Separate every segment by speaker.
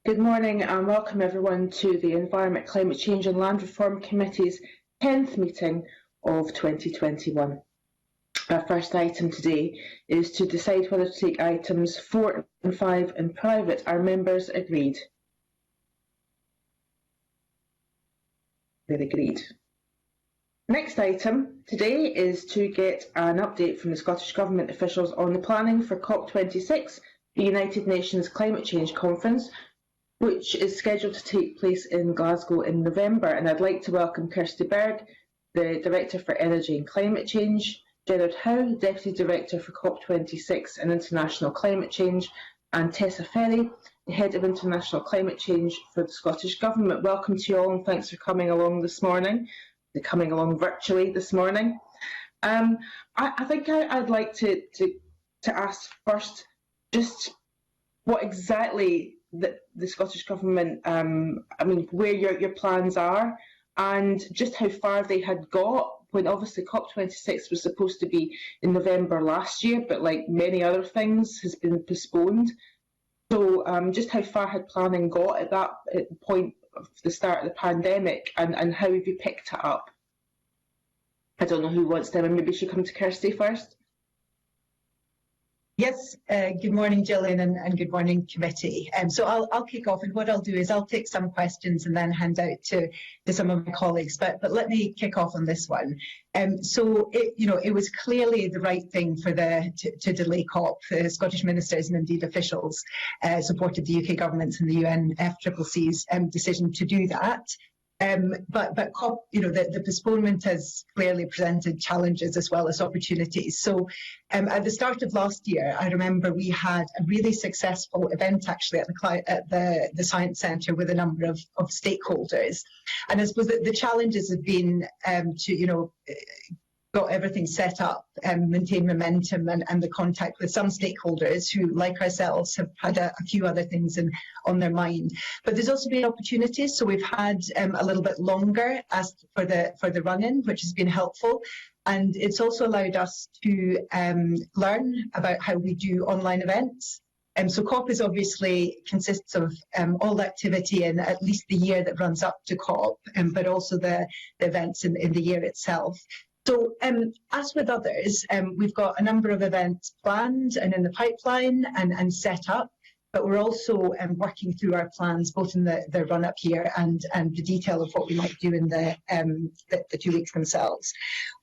Speaker 1: Good morning and welcome everyone to the Environment, Climate Change and Land Reform Committee's 10th meeting of 2021. Our first item today is to decide whether to take items 4 and 5 in private. Are members agreed? They're agreed. Next item today is to get an update from the Scottish Government officials on the planning for COP26, the United Nations Climate Change Conference, which is scheduled to take place in Glasgow in November. And I'd like to welcome Kirsty Berg, the Director for Energy and Climate Change, Gerard Howe, Deputy Director for COP26 and International Climate Change, and Tessa Ferry, the Head of International Climate Change for the Scottish Government. Welcome to you all and thanks for coming along this morning. They're coming along virtually this morning. I think I'd like to ask first just what exactly the Scottish Government, where your plans are and just how far they had got when obviously COP26 was supposed to be in November last year, but like many other things has been postponed. So just how far had planning got at that point of the start of the pandemic and how have you picked it up? I don't know who wants to, maybe we should come to Kirsty first.
Speaker 2: Yes, good morning, Gillian, and good morning, committee. So I'll kick off, and what I'll do is I'll take some questions and then hand out to some of my colleagues. But let me kick off on this one. So it was clearly the right thing for to delay COP. The Scottish ministers and indeed officials supported the UK government's and the UNFCCC's decision to do that. But COP, the postponement has clearly presented challenges as well as opportunities. So at the start of last year, I remember we had a really successful event actually at the Science Centre with a number of stakeholders. And I suppose that the challenges have been to, got everything set up and maintain momentum and the contact with some stakeholders who, like ourselves, have had a few other things on their mind. But there's also been opportunities, so we've had a little bit longer as for the run-in, which has been helpful. And it's also allowed us to learn about how we do online events. So COP is obviously consists of all the activity in at least the year that runs up to COP, but also the events in the year itself. So as with others, we've got a number of events planned and in the pipeline and set up, but we're also working through our plans both in the run-up here and the detail of what we might do in the 2 weeks themselves.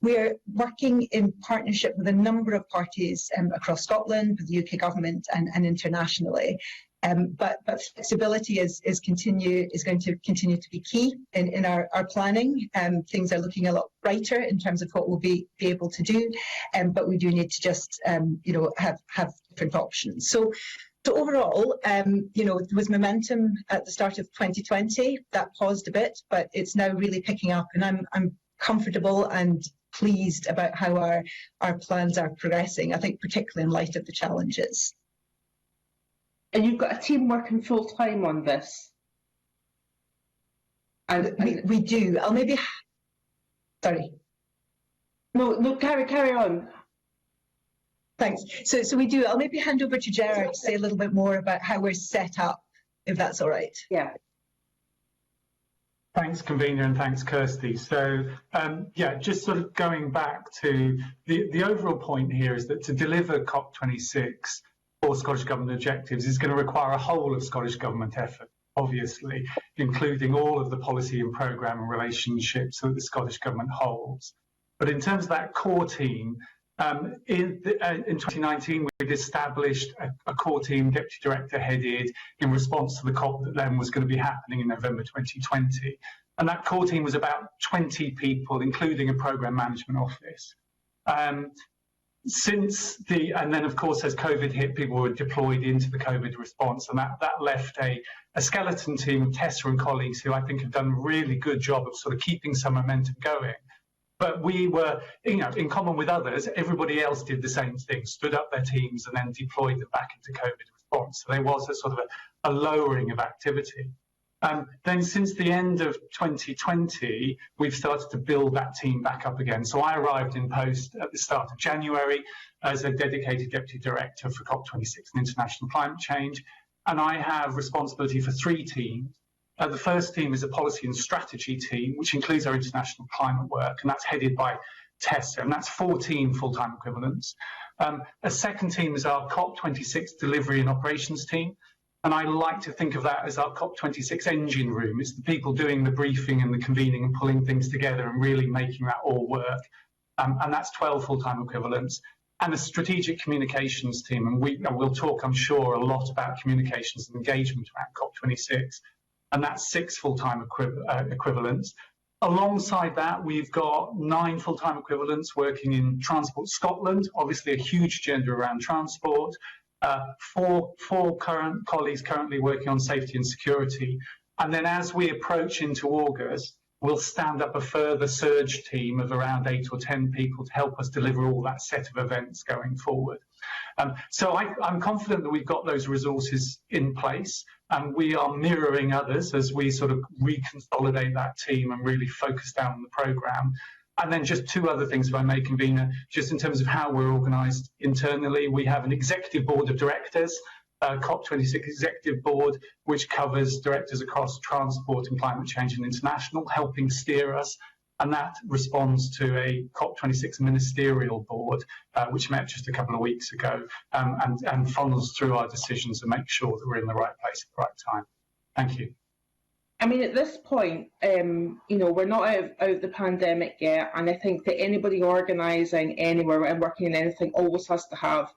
Speaker 2: We're working in partnership with a number of parties across Scotland, with the UK government and internationally. But flexibility is going to continue to be key in our planning. Things are looking a lot brighter in terms of what we'll be able to do, but we do need to just have different options. So overall, there was momentum at the start of 2020 that paused a bit, but it's now really picking up, and I'm comfortable and pleased about how our plans are progressing. I think particularly in light of the challenges.
Speaker 1: And you've got a team working full time on this. And
Speaker 2: we do. I'll maybe. Sorry.
Speaker 1: No. Carry on.
Speaker 2: Thanks. So we do. I'll maybe hand over to Gerard to say a little bit more about how we're set up, if that's all right.
Speaker 1: Yeah.
Speaker 3: Thanks, convener, and thanks, Kirsty. So, just sort of going back to the overall point here is that to deliver COP26 or Scottish Government objectives is going to require a whole of Scottish Government effort, obviously, including all of the policy and programme and relationships that the Scottish Government holds. But in terms of that core team, in 2019, we'd established a core team, Deputy Director headed, in response to the COP that then was going to be happening in November 2020. And that core team was about 20 people, including a programme management office. And then of course as COVID hit, people were deployed into the COVID response, and that left a skeleton team of Tessa and colleagues who I think have done a really good job of sort of keeping some momentum going. But we were, in common with others, everybody else did the same thing, stood up their teams and then deployed them back into COVID response. So there was a sort of a lowering of activity. Then since the end of 2020, we've started to build that team back up again. So I arrived in post at the start of January as a dedicated Deputy Director for COP26 and International Climate Change. and I have responsibility for 3 teams. The first team is a policy and strategy team, which includes our international climate work, and that's headed by Tessa, and that's 14 full-time equivalents. A second team is our COP26 delivery and operations team, and I like to think of that as our COP26 engine room. It's the people doing the briefing and the convening and pulling things together and really making that all work. And that's 12 full-time equivalents. And a strategic communications team, and we'll talk, I'm sure, a lot about communications and engagement around COP26, and that's 6 full-time equivalents. Alongside that, we've got 9 full-time equivalents working in Transport Scotland, obviously a huge agenda around transport, 4 current colleagues currently working on safety and security, and then as we approach into August, we'll stand up a further surge team of around 8 or 10 people to help us deliver all that set of events going forward. So I'm confident that we've got those resources in place, and we are mirroring others as we sort of reconsolidate that team and really focus down on the programme. And then just 2 other things, if I may, Convener, just in terms of how we're organised internally. We have an executive board of directors, COP26 Executive Board, which covers directors across transport and climate change and international, helping steer us. And that responds to a COP26 Ministerial Board, which met just a couple of weeks ago, and funnels through our decisions and make sure that we're in the right place at the right time. Thank you.
Speaker 1: I mean, at this point, we're not out of the pandemic yet, and I think that anybody organising anywhere and working in anything always has to have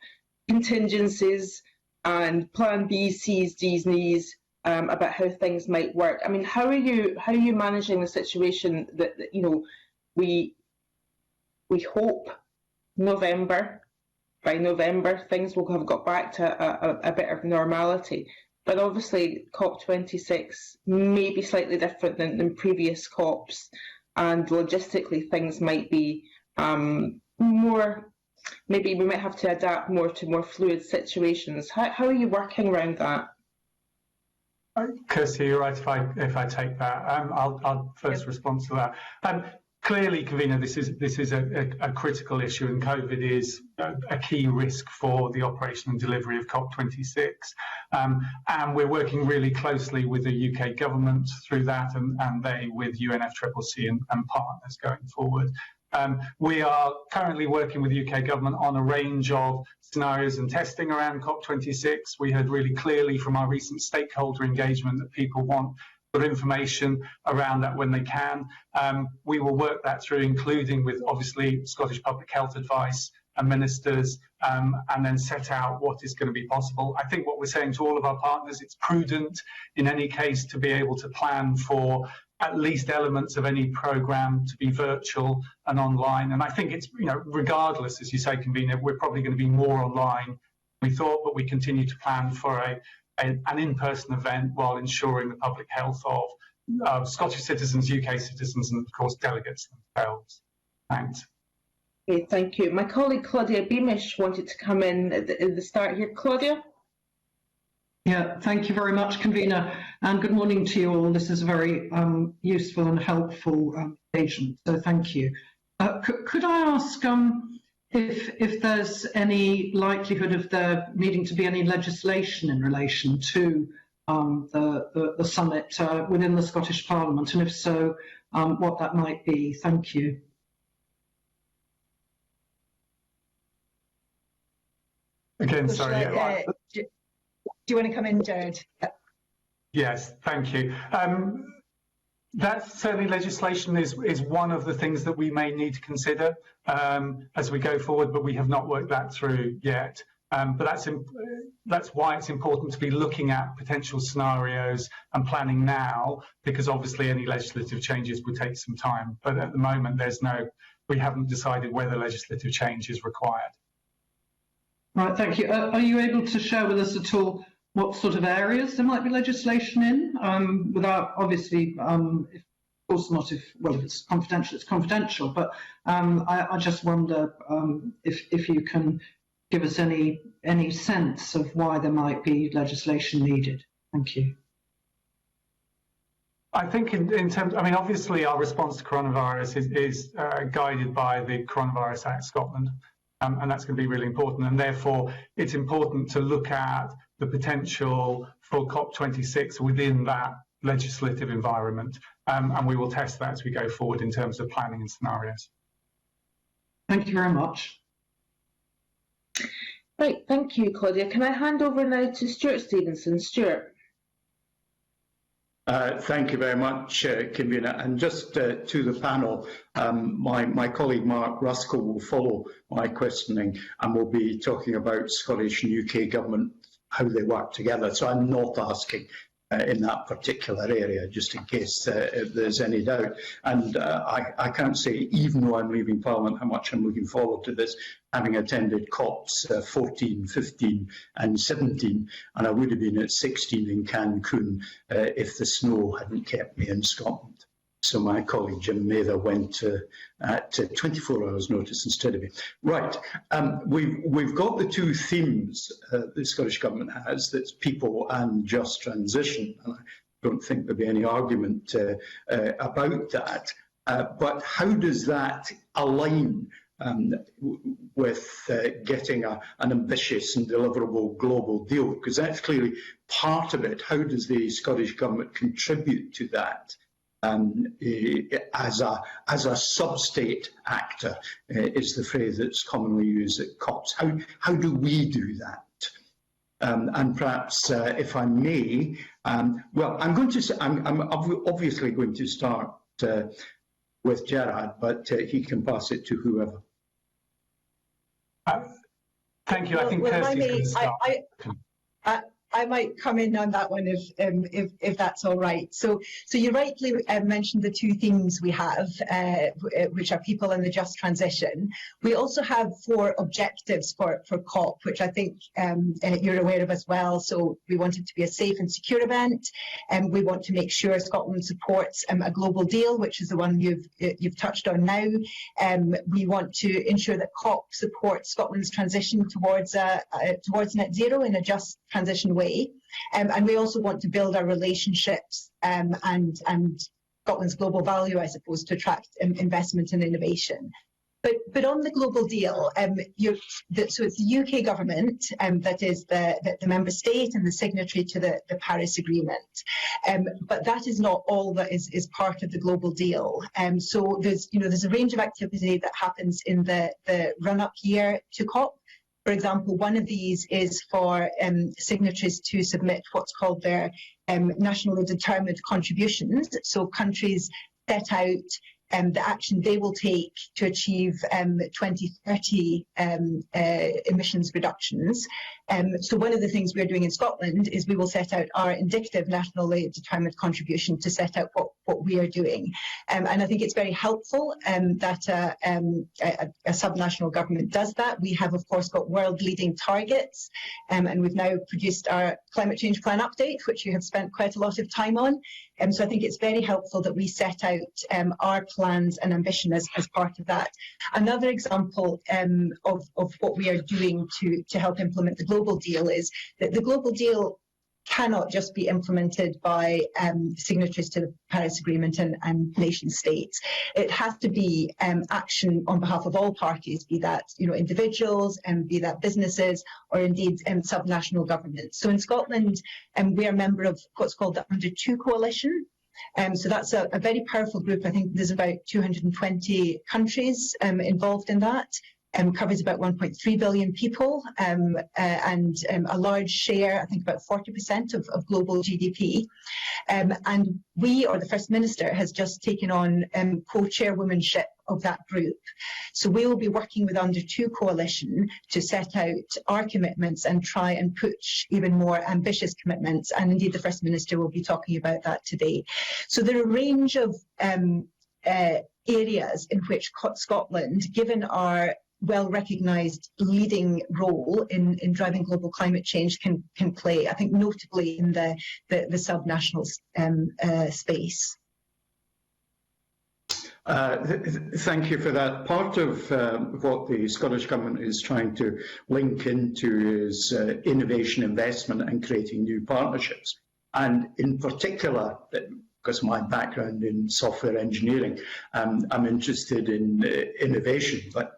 Speaker 1: contingencies and plan B's, C's, D's, and E's about how things might work. I mean, how are you managing the situation that we hope by November things will have got back to a bit of normality. But obviously COP26 may be slightly different than previous COPs, and logistically things might be more. Maybe we might have to adapt more to more fluid situations. How are you working around that?
Speaker 3: Kirsty, you're right if I take that. I'll first respond to that. Clearly, Convener, this is a critical issue, and COVID is a key risk for the operation and delivery of COP26. And we're working really closely with the UK government through that, and they with UNFCCC and partners going forward. We are currently working with the UK government on a range of scenarios and testing around COP26. We heard really clearly from our recent stakeholder engagement that people want information around that when they can. We will work that through, including with obviously Scottish Public Health advice and ministers, and then set out what is going to be possible. I think what we're saying to all of our partners, it's prudent in any case to be able to plan for at least elements of any programme to be virtual and online. And I think it's, regardless, as you say, Convener, we're probably going to be more online than we thought, but we continue to plan for an in-person event while ensuring the public health of Scottish citizens, UK citizens, and of course delegates themselves. Thanks.
Speaker 1: Okay, thank you. My colleague Claudia Beamish wanted to come in at the start here. Claudia?
Speaker 4: Yeah, thank you very much, Convener, and good morning to you all. This is a very useful and helpful engagement, so thank you. Could I ask if there's any likelihood of there needing to be any legislation in relation to the summit within the Scottish Parliament, and if so, what that might be? Thank you.
Speaker 3: Again, sorry.
Speaker 2: Do you want to come in, Jared?
Speaker 3: Yes, thank you. That certainly legislation is one of the things that we may need to consider as we go forward, but we have not worked that through yet. But that's why it's important to be looking at potential scenarios and planning now, because obviously any legislative changes would take some time. But at the moment, we haven't decided whether legislative change is required.
Speaker 4: Right, thank you. Are you able to share with us at all what sort of areas there might be legislation in, without obviously, of course not if it's confidential, it's confidential, but I just wonder if you can give us any sense of why there might be legislation needed. Thank you.
Speaker 3: I think in terms, obviously our response to coronavirus is guided by the Coronavirus Act Scotland. and that's going to be really important. And therefore, it's important to look at the potential for COP26 within that legislative environment, and we will test that as we go forward in terms of planning and scenarios.
Speaker 4: Thank you very much.
Speaker 1: Right, thank you, Claudia. Can I hand over now to Stuart Stevenson? Stuart.
Speaker 5: Thank you very much, Convener. And just to the panel, my colleague Mark Ruskell will follow my questioning and will be talking about Scottish and UK government, how they work together. So I'm not asking in that particular area, just in case if there's any doubt. And I can't say, even though I'm leaving Parliament, how much I'm looking forward to this, having attended COPs 14, 15 and 17, and I would have been at 16 in Cancun if the snow hadn't kept me in Scotland. So my colleague Jim Mather went at 24 hours notice instead of me. Right, we've got the two themes the Scottish Government has, that's people and just transition, and I don't think there'll be any argument about that. But how does that align with getting an ambitious and deliverable global deal? Because that's clearly part of it. How does the Scottish Government contribute to that? As a sub-state actor is the phrase that's commonly used at COPs. How do we do that? And perhaps, if I may, well, I'm obviously going to start with Gerard, but he can pass it to whoever.
Speaker 3: Thank you. I think Kirsty can start.
Speaker 2: I might come in on that one if that's all right. So you rightly mentioned the two themes we have, which are people and the just transition. We also have 4 objectives for COP, which I think you're aware of as well. So we want it to be a safe and secure event, and we want to make sure Scotland supports a global deal, which is the one you've touched on now. We want to ensure that COP supports Scotland's transition towards net zero in a just transition way, and we also want to build our relationships and Scotland's global value, I suppose, to attract investment and innovation. But on the global deal, so it's the UK government that is the member state and the signatory to the Paris Agreement. But that is not all that is part of the global deal. So there's a range of activity that happens in the run-up year to COP. For example, one of these is for signatories to submit what's called their nationally determined contributions. So countries set out the action they will take to achieve 2030 emissions reductions. So one of the things we're doing in Scotland is we will set out our indicative nationally determined contribution to set out what we are doing. And I think it's very helpful that a subnational government does that. We have, of course, got world-leading targets, and we've now produced our climate change plan update, which you have spent quite a lot of time on. So I think it's very helpful that we set out our plans and ambition as part of that. Another example of what we are doing to help implement the global deal is that the global deal cannot just be implemented by signatories to the Paris Agreement and nation states. It has to be action on behalf of all parties, be that individuals and be that businesses or indeed subnational governments. So in Scotland, we are a member of what's called the Under 2 Coalition. So that's a very powerful group. I think there's about 220 countries involved in that. Covers about 1.3 billion people and a large share, I think about 40% of global GDP. And we, or the First Minister, has just taken on co-chairwomanship of that group. So we will be working with Under 2 Coalition to set out our commitments and try and push even more ambitious commitments. And indeed, the First Minister will be talking about that today. So there are a range of areas in which Scotland, given our well-recognised leading role in driving global climate change can play, I think notably in the subnational space.
Speaker 5: Thank you for that. Part of what the Scottish Government is trying to link into is innovation, investment and creating new partnerships. And in particular, because of my background in software engineering, I'm interested in innovation, but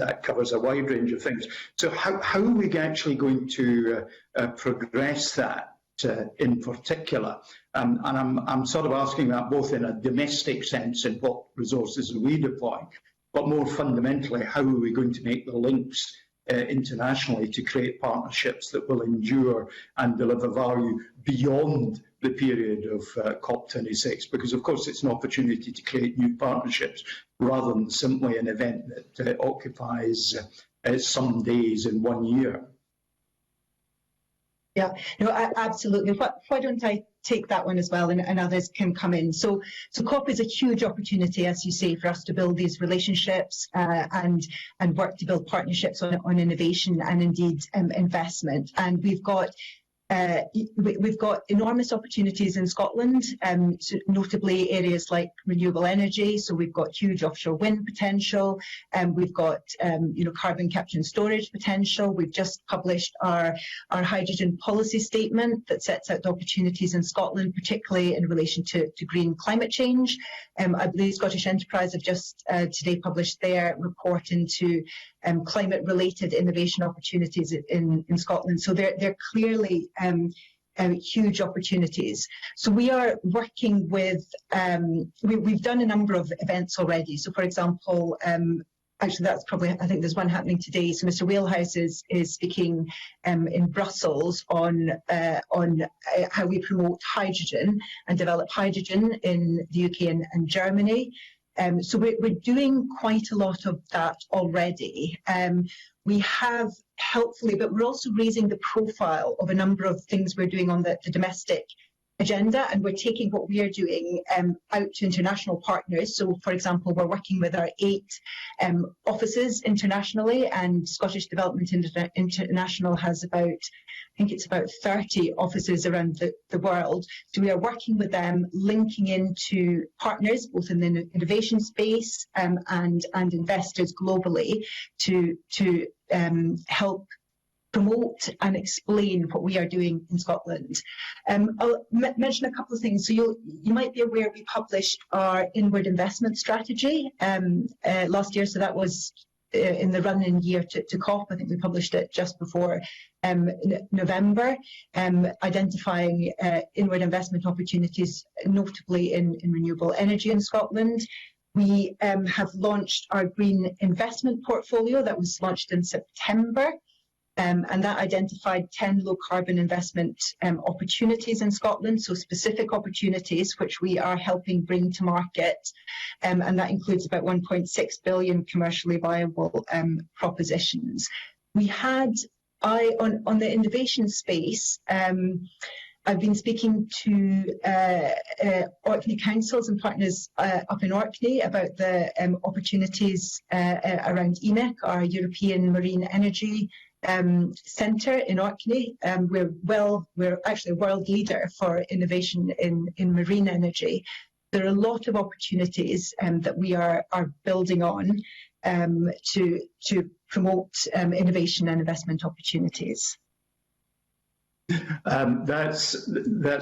Speaker 5: that covers a wide range of things. So how are we actually going to progress that in particular? And I'm sort of asking that both in a domestic sense in what resources are we deploying, but more fundamentally, how are we going to make the links internationally to create partnerships that will endure and deliver value beyond the period of COP26? Because, of course, it's an opportunity to create new partnerships rather than simply an event that occupies some days in 1 year.
Speaker 2: Yeah, no, absolutely. Why don't I take that one as well, and others can come in. So COP is a huge opportunity, as you say, for us to build these relationships and work to build partnerships on innovation and indeed investment. And we've got enormous opportunities in Scotland, so notably areas like renewable energy. So we've got huge offshore wind potential, and we've got carbon capture and storage potential. We've just published our hydrogen policy statement that sets out the opportunities in Scotland, particularly in relation to green climate change. I believe Scottish Enterprise have just today published their report into climate-related innovation opportunities in Scotland. So they're clearly huge opportunities. So we are working with, we've done a number of events already. So for example, actually that's probably, I think there's one happening today. So Mr. Whalehouse is speaking in Brussels on how we promote hydrogen and develop hydrogen in the UK and Germany. So we're doing quite a lot of that already. We have helpfully, but we're also raising the profile of a number of things we're doing on the domestic agenda, and we're taking what we are doing out to international partners. So, for example, we're working with our 8 offices internationally, and Scottish Development International has about, I think it's about 30 offices around the world. So we are working with them, linking into partners, both in the innovation space and investors globally, to help promote and explain what we are doing in Scotland. I'll mention a couple of things. So you might be aware we published our inward investment strategy last year. So that was in the run-in year to COP. I think we published it just before November, identifying inward investment opportunities, notably in renewable energy in Scotland. We have launched our green investment portfolio that was launched in September. And that identified 10 low-carbon investment opportunities in Scotland, so specific opportunities which we are helping bring to market, and that includes about 1.6 billion commercially viable propositions. We had, on the innovation space, I've been speaking to Orkney councils and partners up in Orkney about the opportunities around EMIC, our European Marine Energy Centre in Orkney. We're actually a world leader for innovation in marine energy. There are a lot of opportunities that we are building on to promote innovation and investment opportunities.
Speaker 5: That's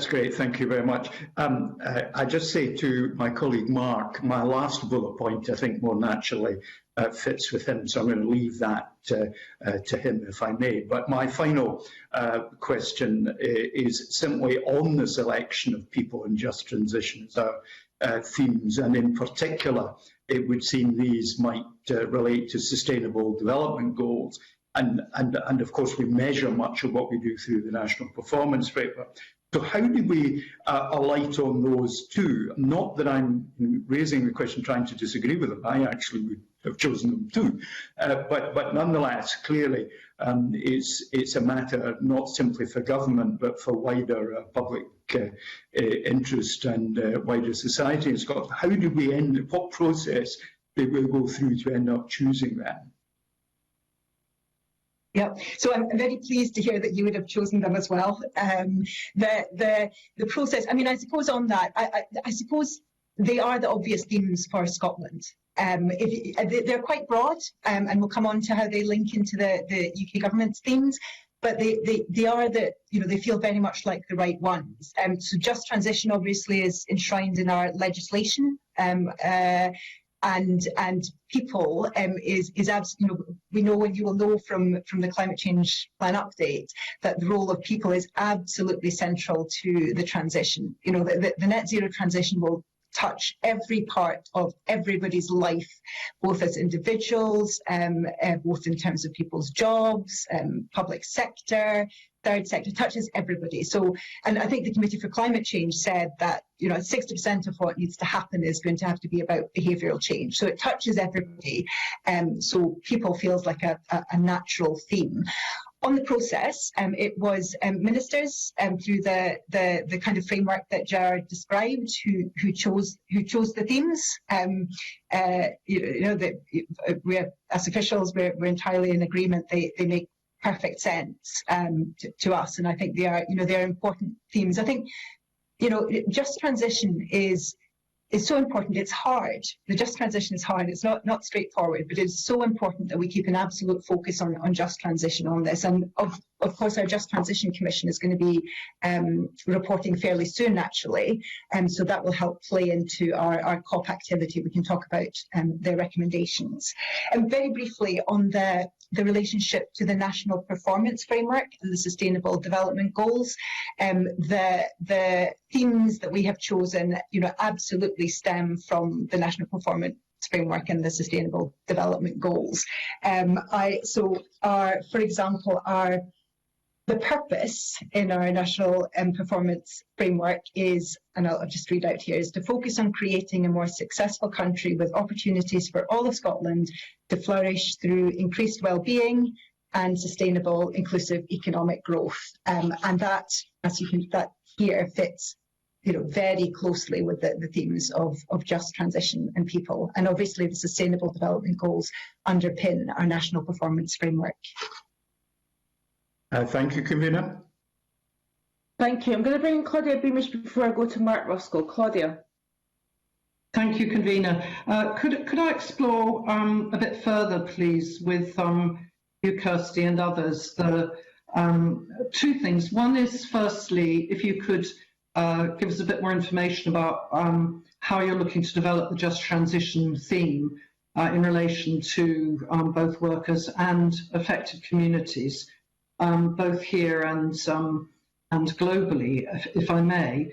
Speaker 5: great. Thank you very much. I just say to my colleague Mark, my last bullet point, I think more naturally fits with him, so I'm going to leave that to him if I may. But my final question is simply on the selection of people and just transition as our themes, and in particular, it would seem these might relate to sustainable development goals. And of course, we measure much of what we do through the National Performance Framework. So how do we alight on those two? Not that I'm raising the question trying to disagree with them. I actually would have chosen them too. But nonetheless, clearly, it's a matter not simply for government, but for wider public interest and wider society in Scotland. How do we what process do we go through to end up choosing that?
Speaker 2: Yeah, so I'm very pleased to hear that you would have chosen them as well. The process, I mean, I suppose on that, I suppose they are the obvious themes for Scotland. They're quite broad, and we'll come on to how they link into the UK government's themes, but they are they feel very much like the right ones. So just transition obviously is enshrined in our legislation. and people is absolutely, we know, and you will know from the climate change plan update, that the role of people is absolutely central to the transition. The net zero transition will touch every part of everybody's life, both as individuals, both in terms of people's jobs, public sector, third sector, touches everybody. So, and I think the Committee for Climate Change said that 60% of what needs to happen is going to have to be about behavioural change. So it touches everybody. So people feels like a natural theme. On the process, it was ministers through the kind of framework that Gerard described who chose the themes. We as officials, we're entirely in agreement. They make perfect sense to us, and I think they are important themes. I think just transition is so important. It's hard. The just transition is hard. It's not straightforward, but it's so important that we keep an absolute focus on just transition on this. And of course, our Just Transition Commission is going to be reporting fairly soon, actually, so that will help play into our COP activity. We can talk about their recommendations. And very briefly on the relationship to the National Performance Framework and the Sustainable Development Goals, the themes that we have chosen, absolutely stem from the National Performance Framework and the Sustainable Development Goals. For example, the purpose in our National Performance Framework is, and I'll just read out here, is to focus on creating a more successful country with opportunities for all of Scotland to flourish through increased well-being and sustainable, inclusive economic growth. And that, that here fits very closely with the themes of just transition and people. And obviously the Sustainable Development Goals underpin our National Performance Framework.
Speaker 5: Thank you, Convener.
Speaker 1: Thank you. I'm going to bring in Claudia Beamish before I go to Mark Ruskell. Claudia.
Speaker 4: Thank you, Convener. Could I explore a bit further, please, with you, Kirsty, and others, the two things. One is, firstly, if you could give us a bit more information about how you're looking to develop the just transition theme in relation to both workers and affected communities, both here and globally, if I may,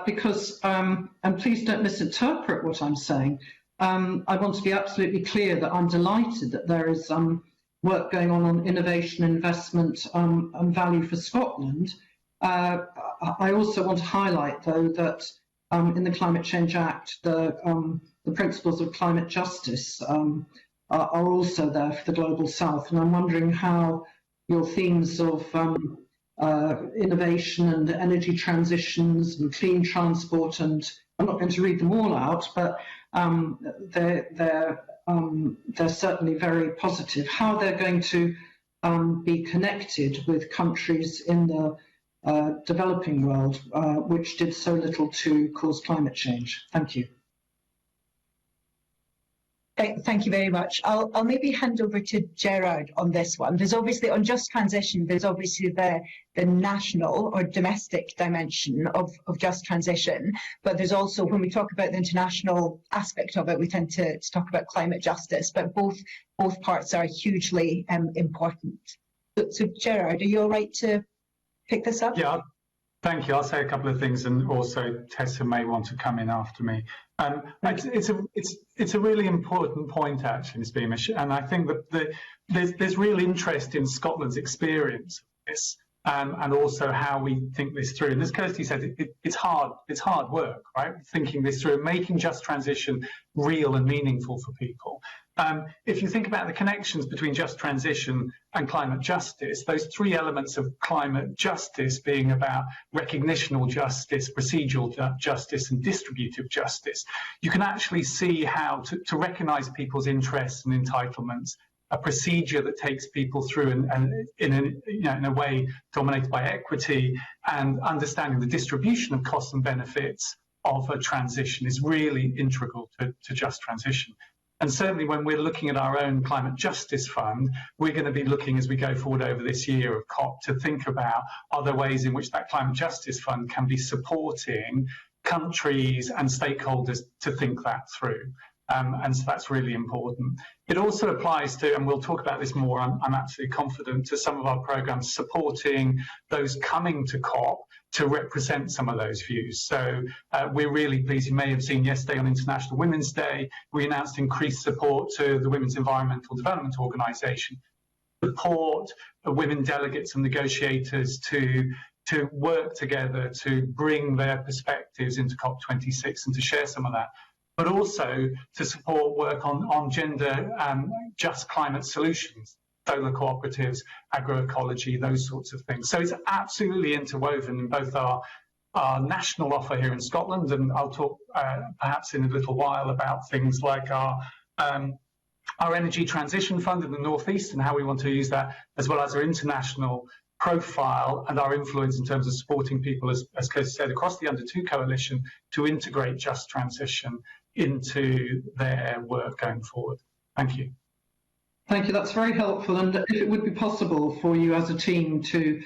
Speaker 4: because, and please don't misinterpret what I'm saying, I want to be absolutely clear that I'm delighted that there is work going on innovation, investment and value for Scotland. I also want to highlight, though, that in the Climate Change Act, the principles of climate justice are also there for the Global South, and I'm wondering how your themes of innovation and energy transitions and clean transport, and I'm not going to read them all out, but they're certainly very positive, how they're going to be connected with countries in the developing world, which did so little to cause climate change. Thank you.
Speaker 2: Thank you very much. I'll maybe hand over to Gerard on this one. There's obviously, on just transition, there's obviously the national or domestic dimension of just transition, but there's also, when we talk about the international aspect of it, we tend to talk about climate justice, but both parts are hugely important. So Gerard, are you all right to pick this up?
Speaker 3: Yeah, thank you. I'll say a couple of things, and also Tessa may want to come in after me. It's a really important point, actually, Ms. Beamish, and I think that there's real interest in Scotland's experience of this, and also how we think this through. And as Kirsty said, it's hard work, right? Thinking this through and making just transition real and meaningful for people. If you think about the connections between just transition and climate justice, those three elements of climate justice being about recognitional justice, procedural justice, and distributive justice, you can actually see how to recognise people's interests and entitlements, a procedure that takes people through and in a way dominated by equity, and understanding the distribution of costs and benefits of a transition is really integral to just transition. And certainly when we're looking at our own Climate Justice Fund, we're going to be looking as we go forward over this year of COP to think about other ways in which that Climate Justice Fund can be supporting countries and stakeholders to think that through. And so that's really important. It also applies to, and we'll talk about this more, I'm absolutely confident, to some of our programs supporting those coming to COP to represent some of those views. So we're really pleased. You may have seen yesterday on International Women's Day, we announced increased support to the Women's Environmental Development Organization, support women delegates and negotiators to work together to bring their perspectives into COP26 and to share some of that, but also to support work on gender just climate solutions, solar cooperatives, agroecology, those sorts of things. So it's absolutely interwoven in both our national offer here in Scotland, and I'll talk perhaps in a little while about things like our Energy Transition Fund in the North East and how we want to use that, as well as our international profile and our influence in terms of supporting people, as Kirsty said, across the Under 2 Coalition to integrate just transition into their work going forward. Thank you.
Speaker 4: Thank you. That's very helpful. And if it would be possible for you as a team to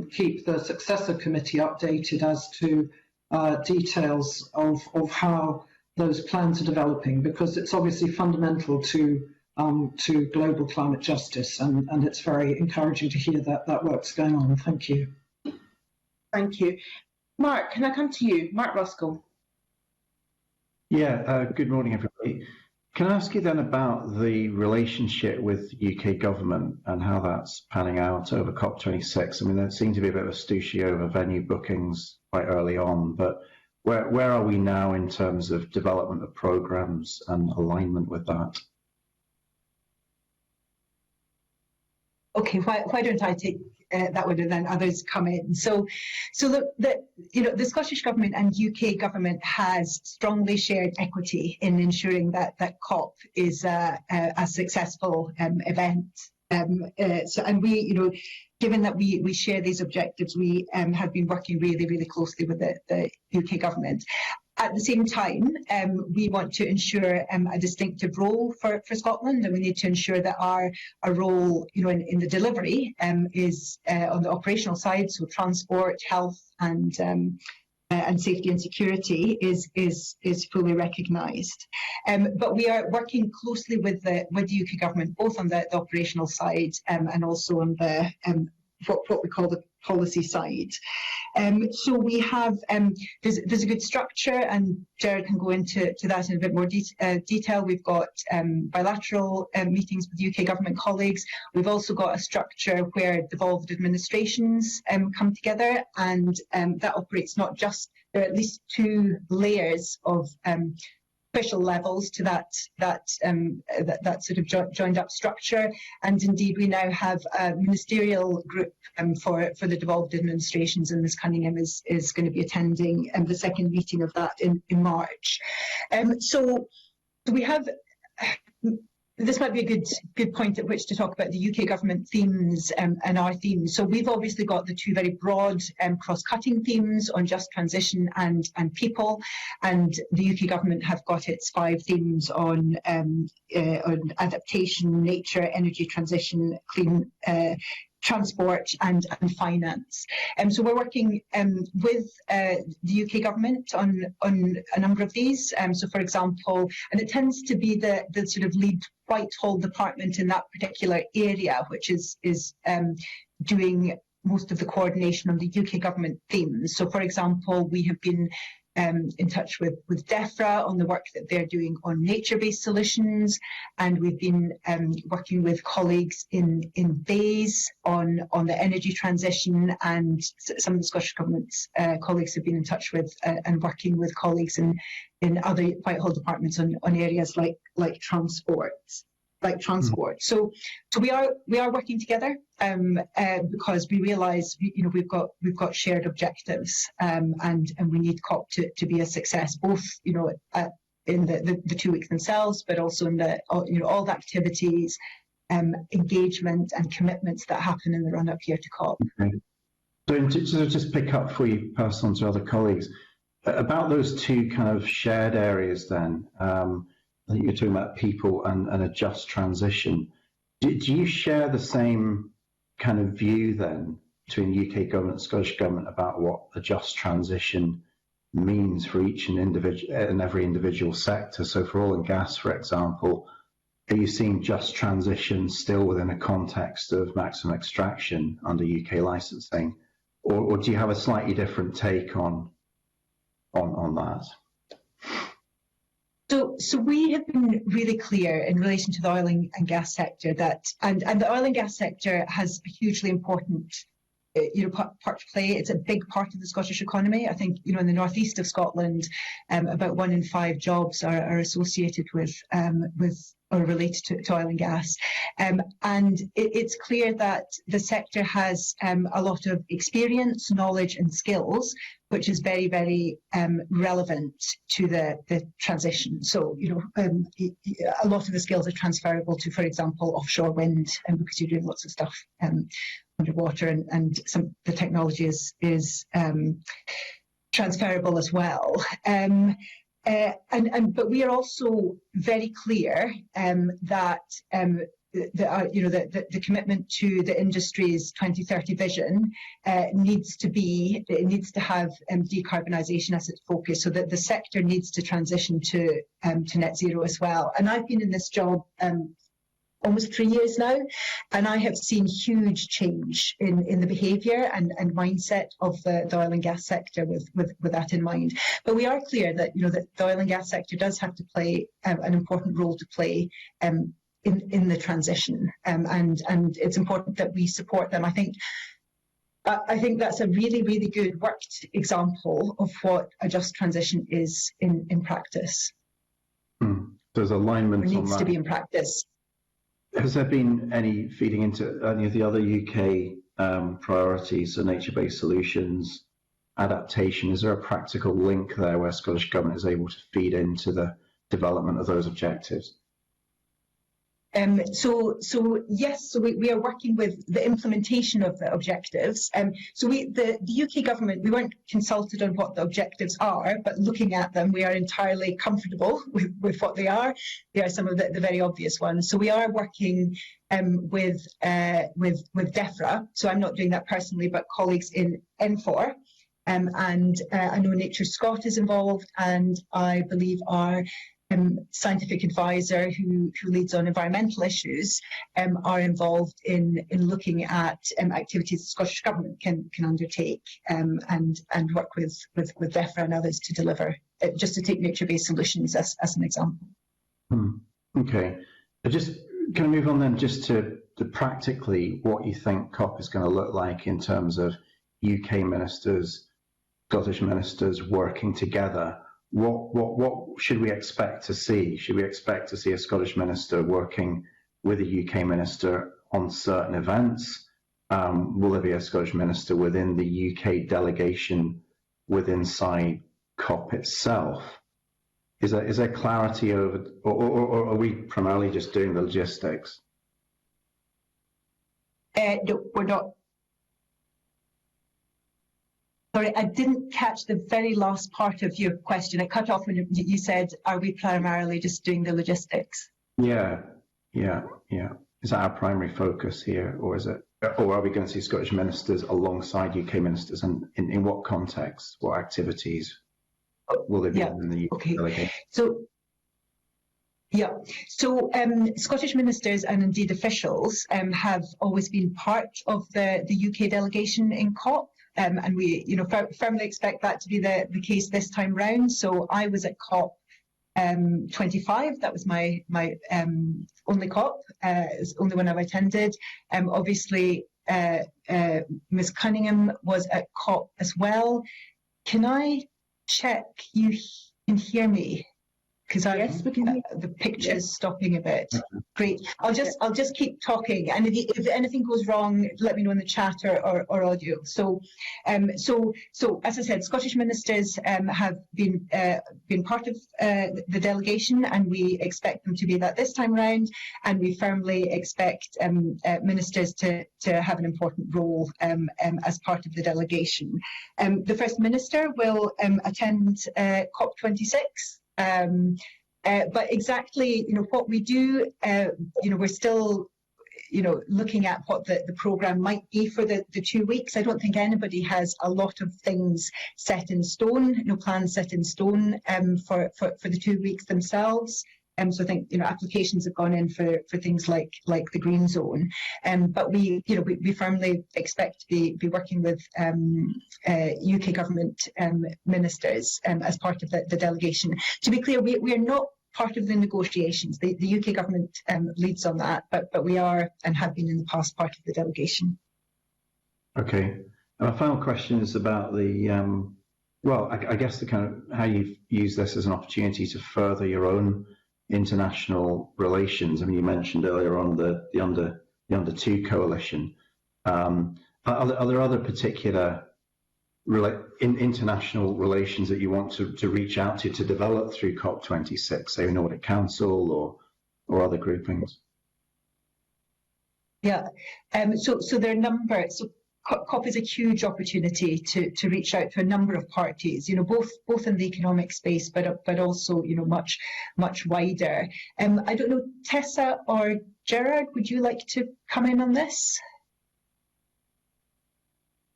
Speaker 4: keep the successor committee updated as to details of how those plans are developing, because it's obviously fundamental to global climate justice, and it's very encouraging to hear that that work's going on. Thank you.
Speaker 1: Thank you. Mark, can I come to you? Mark Ruskell.
Speaker 6: Yeah, good morning, everybody. Can I ask you then about the relationship with the UK government and how that's panning out over COP26? I mean, there seemed to be a bit of a stooshy over venue bookings quite early on, but where are we now in terms of development of programs and alignment with that?
Speaker 2: Okay, why don't I take that one and then others come in. So the Scottish Government and UK Government has strongly shared equity in ensuring that COP is a successful event. And we, given that we share these objectives, we have been working really closely with the UK Government. At the same time, we want to ensure a distinctive role for Scotland, and we need to ensure that our role, in the delivery is on the operational side, so transport, health, and safety and security is fully recognised. But we are working closely with the UK Government, both on the operational side and also on the what we call the policy side. So we have, there's a good structure, and Gerard can go into that in a bit more detail. We've got bilateral meetings with UK Government colleagues. We've also got a structure where devolved administrations come together, and that operates not just, there are at least 2 layers of official levels to that sort of joined up structure, and indeed we now have a ministerial group for the devolved administrations, and Ms Cunningham is going to be attending the second meeting of that in March. So we have. This might be a good point at which to talk about the UK Government themes and our themes. So we've obviously got the 2 very broad cross-cutting themes on just transition and people, and the UK Government have got its 5 themes on adaptation, nature, energy transition, clean transport and finance. So we're working with the UK Government on a number of these. So for example, and it tends to be the sort of lead Whitehall department in that particular area, which is doing most of the coordination on the UK Government themes. So for example, we have been in touch with DEFRA on the work that they're doing on nature-based solutions, and we've been working with colleagues in BEIS on the energy transition, and some of the Scottish Government's colleagues have been in touch with and working with colleagues in other Whitehall departments on areas like transport. So we are working together because we realise we've got shared objectives, and we need COP to be a success, both in the 2 weeks themselves, but also in all the activities, engagement and commitments that happen in the run up here to COP.
Speaker 6: Okay. So to just pick up for you, pass on to other colleagues about those 2 kind of shared areas. Then I think you're talking about people and a just transition. Do you share the same kind of view then between UK Government and Scottish Government about what a just transition means for each and every individual sector. So for oil and gas, for example, are you seeing just transition still within a context of maximum extraction under UK licensing, or do you have a slightly different take on that?
Speaker 2: So we have been really clear in relation to the oil and gas sector that, and the oil and gas sector has a hugely important part to play. It's a big part of the Scottish economy. I think, in the northeast of Scotland, about 1 in 5 jobs are associated with or related to oil and gas. And it's clear that the sector has a lot of experience, knowledge and skills, which is very, very relevant to the transition. So, a lot of the skills are transferable to, for example, offshore wind, because you're doing lots of stuff underwater, and some the technology is transferable as well. But we are also very clear that the commitment to the industry's 2030 vision needs to have decarbonisation as its focus, so that the sector needs to transition to net zero as well. And I've been in this job almost 3 years now, and I have seen huge change in the behaviour and mindset of the oil and gas sector with that in mind. But we are clear that that the oil and gas sector does have to play an important role to play in the transition, and it's important that we support them. I think that's a really, really good worked example of what a just transition is in practice.
Speaker 6: There's alignment on that.
Speaker 2: It needs to be in practice.
Speaker 6: Has there been any feeding into any of the other UK priorities, so nature-based solutions, adaptation? Is there a practical link there where Scottish Government is able to feed into the development of those objectives?
Speaker 2: So yes, we are working with the implementation of the objectives. So the UK government, we weren't consulted on what the objectives are, but looking at them, we are entirely comfortable with what they are. They are some of the very obvious ones. So we are working with DEFRA. So I'm not doing that personally, but colleagues in N4. And I know Nature Scot is involved, and I believe our scientific advisor who leads on environmental issues are involved in looking at activities the Scottish Government can undertake and work with DEFRA and others to deliver, just to take nature-based solutions as an example.
Speaker 6: Okay. Just can I move on then just to practically what you think COP is going to look like in terms of UK ministers, Scottish ministers working together? What should we expect to see? Should we expect to see a Scottish minister working with a UK minister on certain events? Will there be a Scottish minister within the UK delegation inside COP itself? Is there clarity over, or are we primarily just doing the logistics?
Speaker 2: No, we're not. Sorry, I didn't catch the very last part of your question. It cut off when you said, are we primarily just doing the logistics?
Speaker 6: Yeah. Is that our primary focus here, or are we going to see Scottish ministers alongside UK ministers, and in what context, what activities will they be in the UK delegation?
Speaker 2: So Scottish ministers and indeed officials have always been part of the UK delegation in COP. And we, firmly expect that to be the case this time round. So I was at COP 25. That was my only COP. It's the only one I've attended. Obviously, Ms. Cunningham was at COP as well. Can I check you can hear me? Because
Speaker 1: yes, we can.
Speaker 2: The picture's stopping a bit. Great. I'll just keep talking, and if anything goes wrong, let me know in the chat or audio. So as I said, Scottish ministers have been part of the delegation, and we expect them to be that this time round. And we firmly expect ministers to have an important role as part of the delegation. The First Minister will attend COP26. But exactly, what we do, we're still, looking at what the programme might be for the 2 weeks. I don't think anybody has a lot of things set in stone, no plans set in stone for the 2 weeks themselves. So I think applications have gone in for things like the green zone, but we firmly expect to be working with UK government ministers as part of the delegation. To be clear, we are not part of the negotiations. The UK government leads on that, but we are and have been in the past part of the delegation.
Speaker 6: Okay. And my final question is about the I guess the kind of how you've used this as an opportunity to further your own international relations. I mean, you mentioned earlier on the Under 2 coalition. Are there other particular international relations that you want to reach out to develop through COP26, say Nordic Council or other groupings?
Speaker 2: Yeah, so there are a number. So COP is a huge opportunity to reach out to a number of parties, both in the economic space, but also, much wider. I don't know, Tessa or Gerard, would you like to come in on this?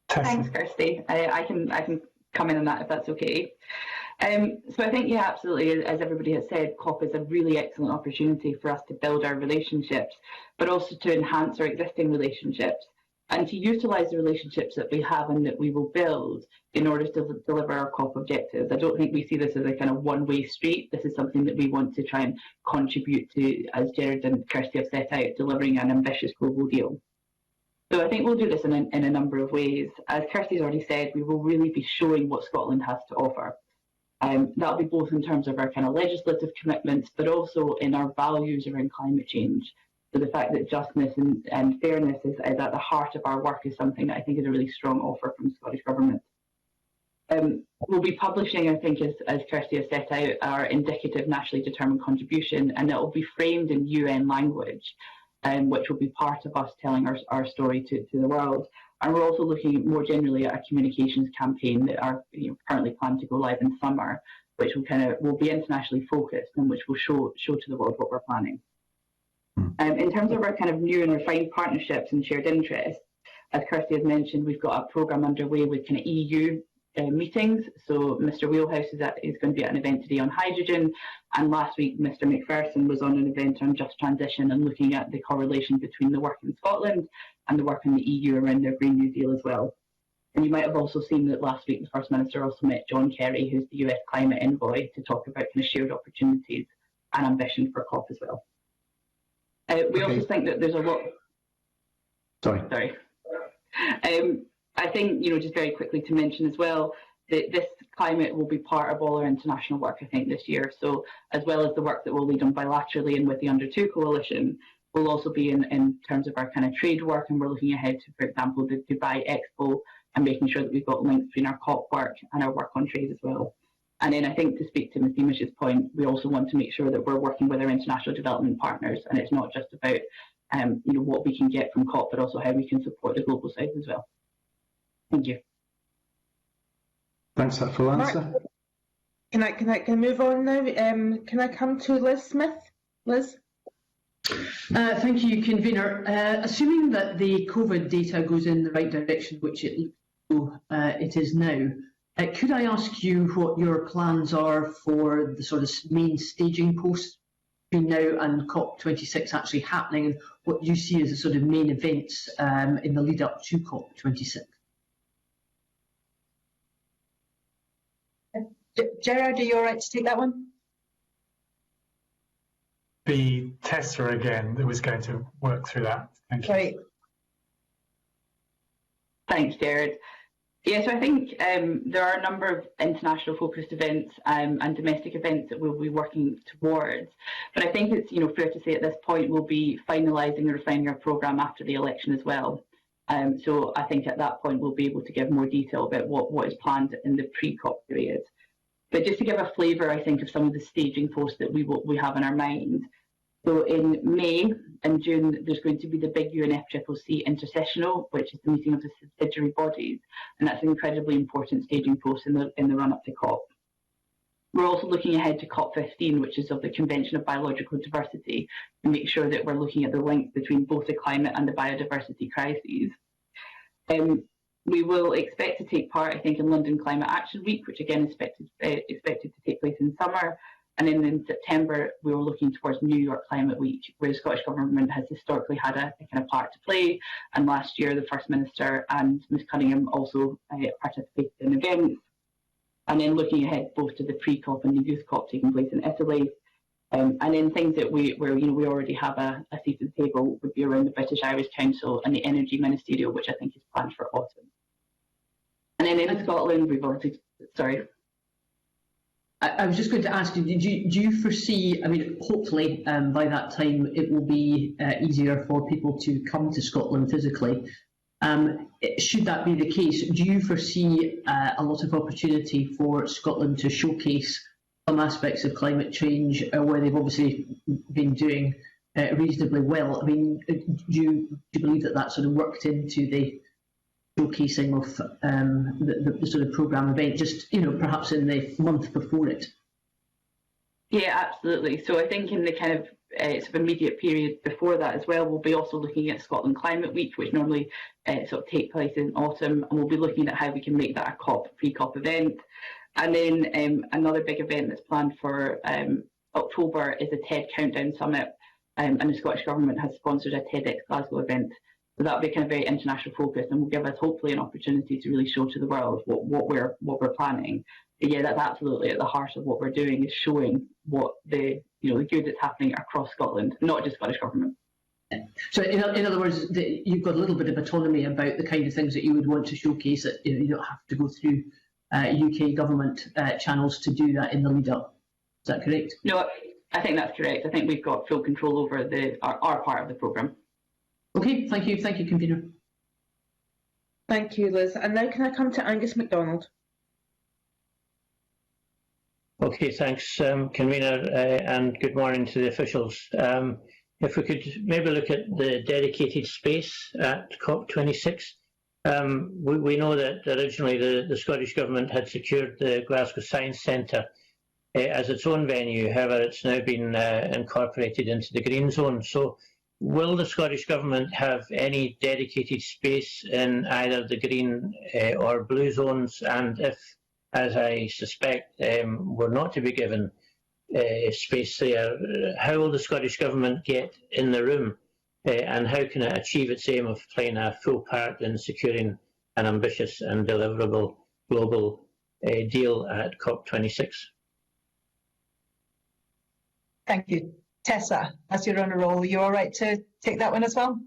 Speaker 7: Thanks, Kirsty. I can come in on that if that's okay. So I think, yeah, absolutely, as everybody has said, COP is a really excellent opportunity for us to build our relationships, but also to enhance our existing relationships, and to utilise the relationships that we have and that we will build in order to deliver our COP objectives. I don't think we see this as a kind of one-way street. This is something that we want to try and contribute to, as Gerard and Kirsty have set out, delivering an ambitious global deal. So I think we'll do this in a number of ways. As Kirsty's already said, we will really be showing what Scotland has to offer. That'll be both in terms of our kind of legislative commitments, but also in our values around climate change. So the fact that justness and fairness is at the heart of our work is something that I think is a really strong offer from the Scottish Government. We'll be publishing, I think, as Kirsty has set out, our indicative nationally determined contribution, and it will be framed in UN language, which will be part of us telling our story to the world. And we're also looking more generally at a communications campaign that are currently planned to go live in summer, which will be internationally focused and which will show to the world what we're planning. In terms of our kind of new and refined partnerships and shared interests, as Kirsty has mentioned, we've got a programme underway with kind of EU meetings. So Mr Wheelhouse is going to be at an event today on hydrogen, and last week Mr Macpherson was on an event on just transition and looking at the correlation between the work in Scotland and the work in the EU around their Green New Deal as well. And you might have also seen that last week the First Minister also met John Kerry, who's the US climate envoy, to talk about kind of shared opportunities and ambition for COP as well. We also think that there's a lot... Sorry. I think, just very quickly to mention as well, that this climate will be part of all our international work, I think, this year. So as well as the work that we'll lead on bilaterally and with the Under 2 coalition, will also be in terms of our kind of trade work, and we're looking ahead to, for example, the Dubai Expo, and making sure that we've got links between our COP work and our work on trade as well. And then I think, to speak to Ms Beamish's point, we also want to make sure that we're working with our international development partners, and it's not just about what we can get from COP, but also how we can support the global south as well. Thank you.
Speaker 6: Thanks for that full answer.
Speaker 1: Mark, can I move on now? Can I come to Liz Smith? Liz?
Speaker 8: Thank you, Convener. Assuming that the COVID data goes in the right direction, which it is now, could I ask you what your plans are for the sort of main staging post between now and COP26 actually happening, and what you see as the sort of main events in the lead up to COP26?
Speaker 2: Gerard, are you all right to take that one?
Speaker 3: Be Tessa again that was going to work through that. Thank you.
Speaker 2: Right.
Speaker 7: Thanks, Gerard. Yeah, so I think there are a number of international focused events and domestic events that we'll be working towards. But I think it's fair to say at this point we'll be finalising and refining our programme after the election as well. So I think at that point we'll be able to give more detail about what is planned in the pre-COP period. But just to give a flavour, I think, of some of the staging posts that we have in our mind. So in May and June, there's going to be the big UNFCCC intersessional, which is the meeting of the subsidiary bodies, and that's an incredibly important staging post in the run-up to COP. We're also looking ahead to COP15, which is of the Convention of Biological Diversity, to make sure that we're looking at the link between both the climate and the biodiversity crises. We will expect to take part, I think, in London Climate Action Week, which again is expected to take place in summer. And then in September, we were looking towards New York Climate Week, where the Scottish Government has historically had a kind of part to play. And last year, the First Minister and Ms Cunningham also participated in events. And then looking ahead both to the pre-COP and the youth COP taking place in Italy. And then things that we already have a seat at the table would be around the British Irish Council and the Energy Ministerial, which I think is planned for autumn. And then in Scotland, we've already, sorry.
Speaker 8: I was just going to ask you, do you foresee, I mean, hopefully by that time it will be easier for people to come to Scotland physically. Should that be the case, do you foresee a lot of opportunity for Scotland to showcase some aspects of climate change where they've obviously been doing reasonably well? I mean, do you believe that that sort of worked into the showcasing of the sort of programme event, just, you know, perhaps in the month before it?
Speaker 7: Yeah, absolutely. So I think in the kind of sort of immediate period before that as well, we'll be also looking at Scotland Climate Week, which normally sort of take place in autumn, and we'll be looking at how we can make that a pre-COP event. And then another big event that's planned for October is the TED Countdown Summit, and the Scottish Government has sponsored a TEDx Glasgow event. So that'll be kind of very international focused, and will give us hopefully an opportunity to really show to the world what we're planning. But yeah, that's absolutely at the heart of what we're doing, is showing what the good that's happening across Scotland, not just Scottish Government.
Speaker 8: So in other words, you've got a little bit of autonomy about the kind of things that you would want to showcase. That you don't have to go through UK government channels to do that in the lead up. Is that correct?
Speaker 7: No, I think that's correct. I think we've got full control over our part of the programme.
Speaker 8: Okay, thank you, convener.
Speaker 1: Thank you, Liz. And now can I come to Angus MacDonald?
Speaker 9: Okay, thanks, convener, and good morning to the officials. If we could maybe look at the dedicated space at COP26. We know that originally the Scottish Government had secured the Glasgow Science Centre as its own venue. However, it's now been incorporated into the Green Zone. So will the Scottish Government have any dedicated space in either the green or blue zones? And if, as I suspect, we're not to be given space there, how will the Scottish Government get in the room? And how can it achieve its aim of playing a full part in securing an ambitious and deliverable global deal at COP26?
Speaker 2: Thank you. Tessa, as you're on a roll, are you all right to take that one as well?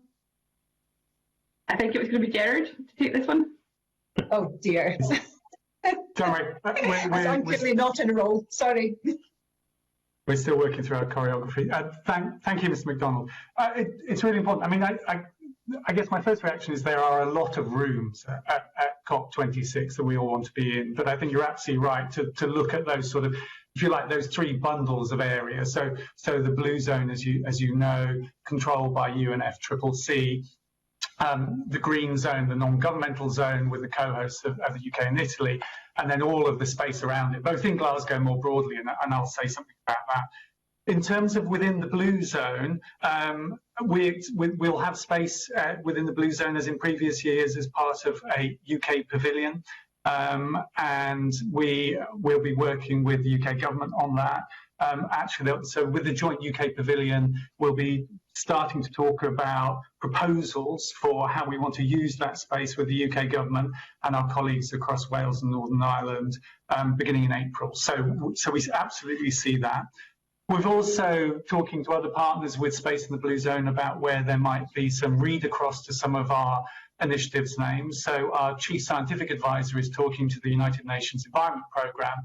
Speaker 7: I think it was going to be Gerard to take this one.
Speaker 2: Oh dear.
Speaker 3: Don't worry.
Speaker 2: I'm clearly not in a roll. Sorry.
Speaker 3: We're still working through our choreography. Thank you, Mr. MacDonald. It's really important. I mean, I guess my first reaction is there are a lot of rooms at COP26 that we all want to be in, but I think you're absolutely right to look at those sort of, if you like, those three bundles of areas. So the blue zone, as you know, controlled by UNFCCC, the green zone, the non-governmental zone with the co-hosts of the UK and Italy, and then all of the space around it, both in Glasgow more broadly, and I'll say something about that. In terms of within the blue zone, we'll have space within the blue zone as in previous years as part of a UK pavilion. And we'll be working with the UK government on that. So with the joint UK pavilion, we'll be starting to talk about proposals for how we want to use that space with the UK government and our colleagues across Wales and Northern Ireland beginning in April. So we absolutely see that. We're also talking to other partners with Space in the Blue Zone about where there might be some read across to some of our initiatives names. So our Chief Scientific Advisor is talking to the United Nations Environment Programme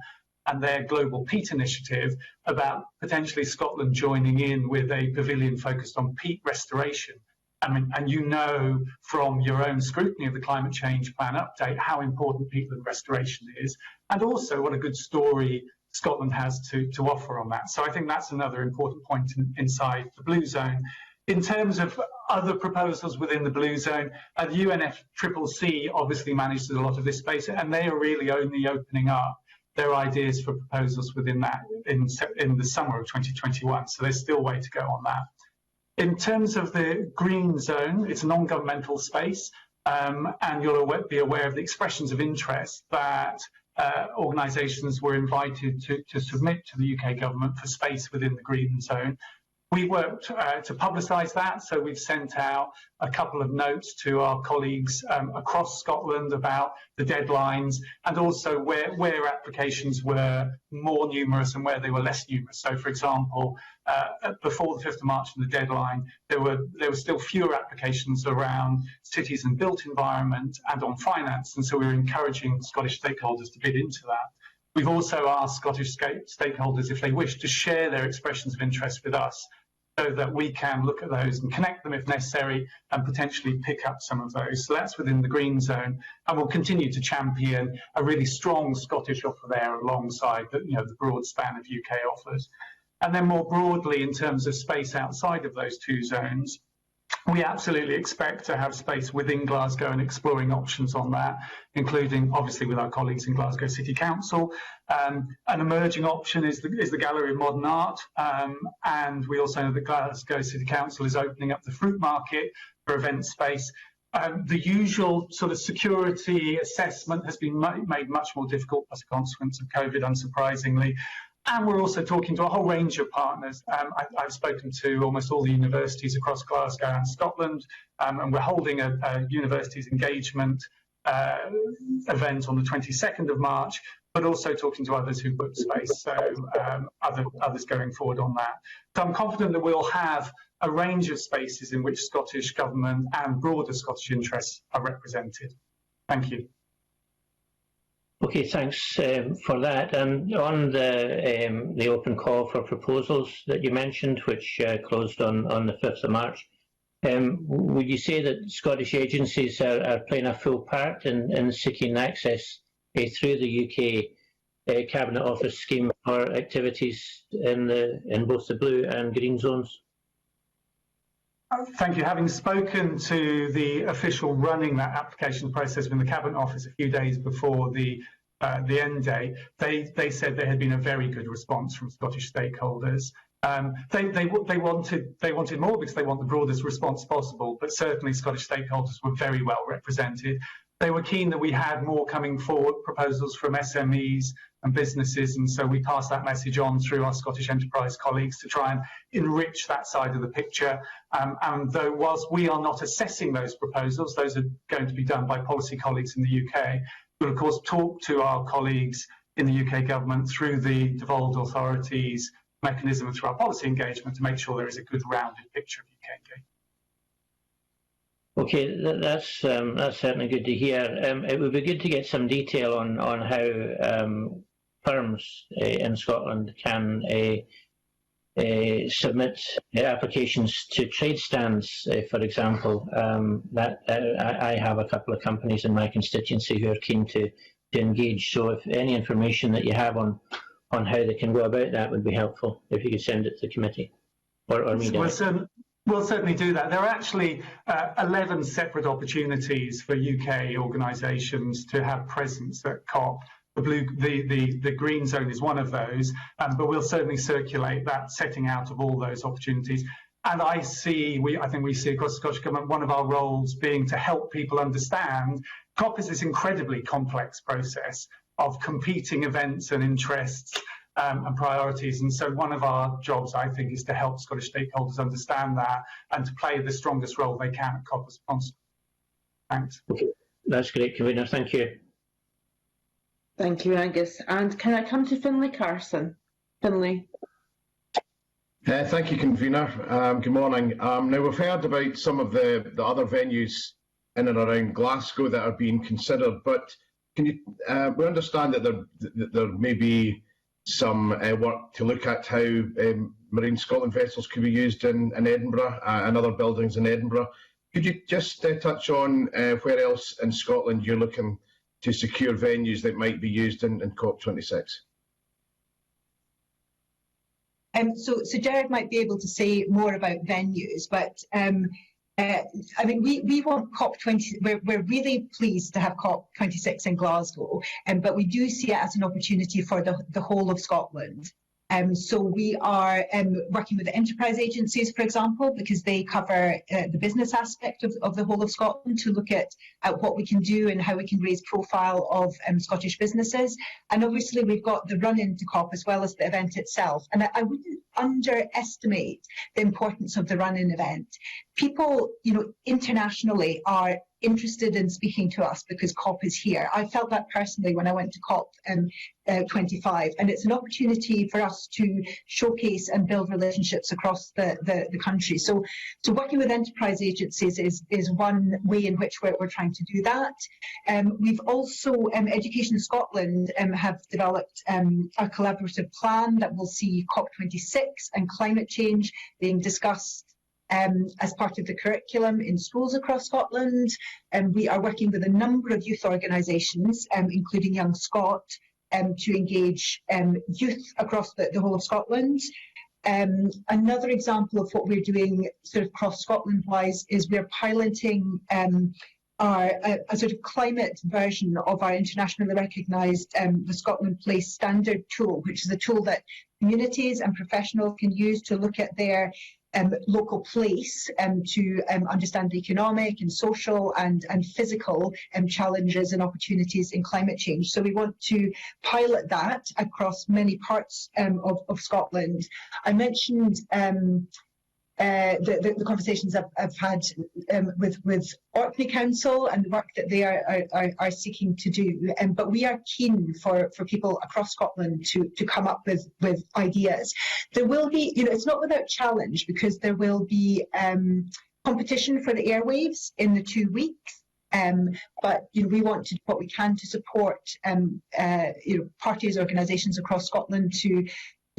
Speaker 3: and their Global Peat Initiative about potentially Scotland joining in with a pavilion focused on peat restoration. I mean, and you know from your own scrutiny of the Climate Change Plan update how important peatland restoration is, and also what a good story Scotland has to offer on that. So I think that's another important point inside the Blue Zone. In terms of other proposals within the Blue Zone, the UNFCCC obviously manages a lot of this space, and they are really only opening up their ideas for proposals within that in the summer of 2021. So there's still a way to go on that. In terms of the green zone, it's a non-governmental space, and you'll be aware of the expressions of interest that organisations were invited to submit to the UK government for space within the green zone. We worked to publicise that, so we've sent out a couple of notes to our colleagues across Scotland about the deadlines and also where applications were more numerous and where they were less numerous. So, for example, before the 5th of March and the deadline, there were still fewer applications around cities and built environment and on finance, and so we were encouraging Scottish stakeholders to bid into that. We've also asked Scottish stakeholders if they wish to share their expressions of interest with us, so that we can look at those and connect them if necessary and potentially pick up some of those. So that's within the green zone, and we'll continue to champion a really strong Scottish offer there alongside the broad span of UK offers. And then more broadly, in terms of space outside of those two zones, we absolutely expect to have space within Glasgow and exploring options on that, including obviously with our colleagues in Glasgow City Council. An emerging option is the Gallery of Modern Art, and we also know that Glasgow City Council is opening up the Fruit Market for event space. The usual sort of security assessment has been made much more difficult as a consequence of COVID, unsurprisingly. And we're also talking to a whole range of partners. I've spoken to almost all the universities across Glasgow and Scotland, and we're holding a universities engagement event on the 22nd of March, but also talking to others who booked space, so others going forward on that. So I'm confident that we'll have a range of spaces in which Scottish Government and broader Scottish interests are represented. Thank you.
Speaker 9: Okay, thanks for that. And on the open call for proposals that you mentioned, which closed on the 5th of March, would you say that Scottish agencies are playing a full part in seeking access through the UK Cabinet Office scheme for activities in both the blue and green zones?
Speaker 3: Thank you. Having spoken to the official running that application process in the Cabinet Office a few days before the end date, they said there had been a very good response from Scottish stakeholders. They wanted more because they want the broadest response possible, but certainly Scottish stakeholders were very well represented. They were keen that we had more coming forward, proposals from SMEs and businesses, and so we passed that message on through our Scottish enterprise colleagues to try and enrich that side of the picture. And though whilst we are not assessing those proposals, those are going to be done by policy colleagues in the UK, we'll of course talk to our colleagues in the UK government through the devolved authorities mechanism and through our policy engagement to make sure there is a good rounded picture of UK engagement.
Speaker 9: Okay, that's certainly good to hear. It would be good to get some detail on how firms in Scotland can submit applications to trade stands, for example. I have a couple of companies in my constituency who are keen to engage. So if any information that you have on how they can go about that would be helpful, if you could send it to the committee or me.
Speaker 3: We'll certainly do that. There are actually 11 separate opportunities for UK organisations to have presence at COP. The green zone is one of those, but we'll certainly circulate that setting out of all those opportunities. And I think we see across the Scottish Government one of our roles being to help people understand COP is this incredibly complex process of competing events and interests and priorities. And so one of our jobs, I think, is to help Scottish stakeholders understand that and to play the strongest role they can at COP as possible. Thanks.
Speaker 9: Okay. That's great, Convener. Thank you.
Speaker 1: Thank you, Angus. And can I come to Finlay Carson? Finlay.
Speaker 10: Thank you, Convener. Good morning. Now, we've heard about some of the other venues in and around Glasgow that are being considered, but can you? We understand that there may be some work to look at how Marine Scotland vessels could be used in Edinburgh and other buildings in Edinburgh. Could you just touch on where else in Scotland you're looking to secure venues that might be used in COP26?
Speaker 2: So Gerard might be able to say more about venues, but I mean, we want COP20. We're really pleased to have COP26 in Glasgow, but we do see it as an opportunity for the whole of Scotland. So we are working with the enterprise agencies, for example, because they cover the business aspect of the whole of Scotland, to look at what we can do and how we can raise profile of Scottish businesses. And obviously we've got the run-in to COP as well as the event itself. And I wouldn't underestimate the importance of the run-in event. People, internationally are interested in speaking to us because COP is here. I felt that personally when I went to COP 25, and it's an opportunity for us to showcase and build relationships across the country. So working with enterprise agencies is one way in which we're trying to do that. We've also, Education Scotland have developed a collaborative plan that will see COP26 and climate change being discussed as part of the curriculum in schools across Scotland. We are working with a number of youth organisations, including Young Scot, to engage youth across the whole of Scotland. Another example of what we're doing sort of cross Scotland wise is we're piloting a sort of climate version of our internationally recognised the Scotland Place Standard tool, which is a tool that communities and professionals can use to look at their local place to understand the economic and social and physical challenges and opportunities in climate change. So we want to pilot that across many parts of Scotland. I mentioned the conversations I've had with Orkney Council and the work that they are seeking to do, but we are keen for people across Scotland to come up with ideas. There will be, it's not without challenge, because there will be competition for the airwaves in the 2 weeks. But we want to do what we can to support parties, organisations across Scotland to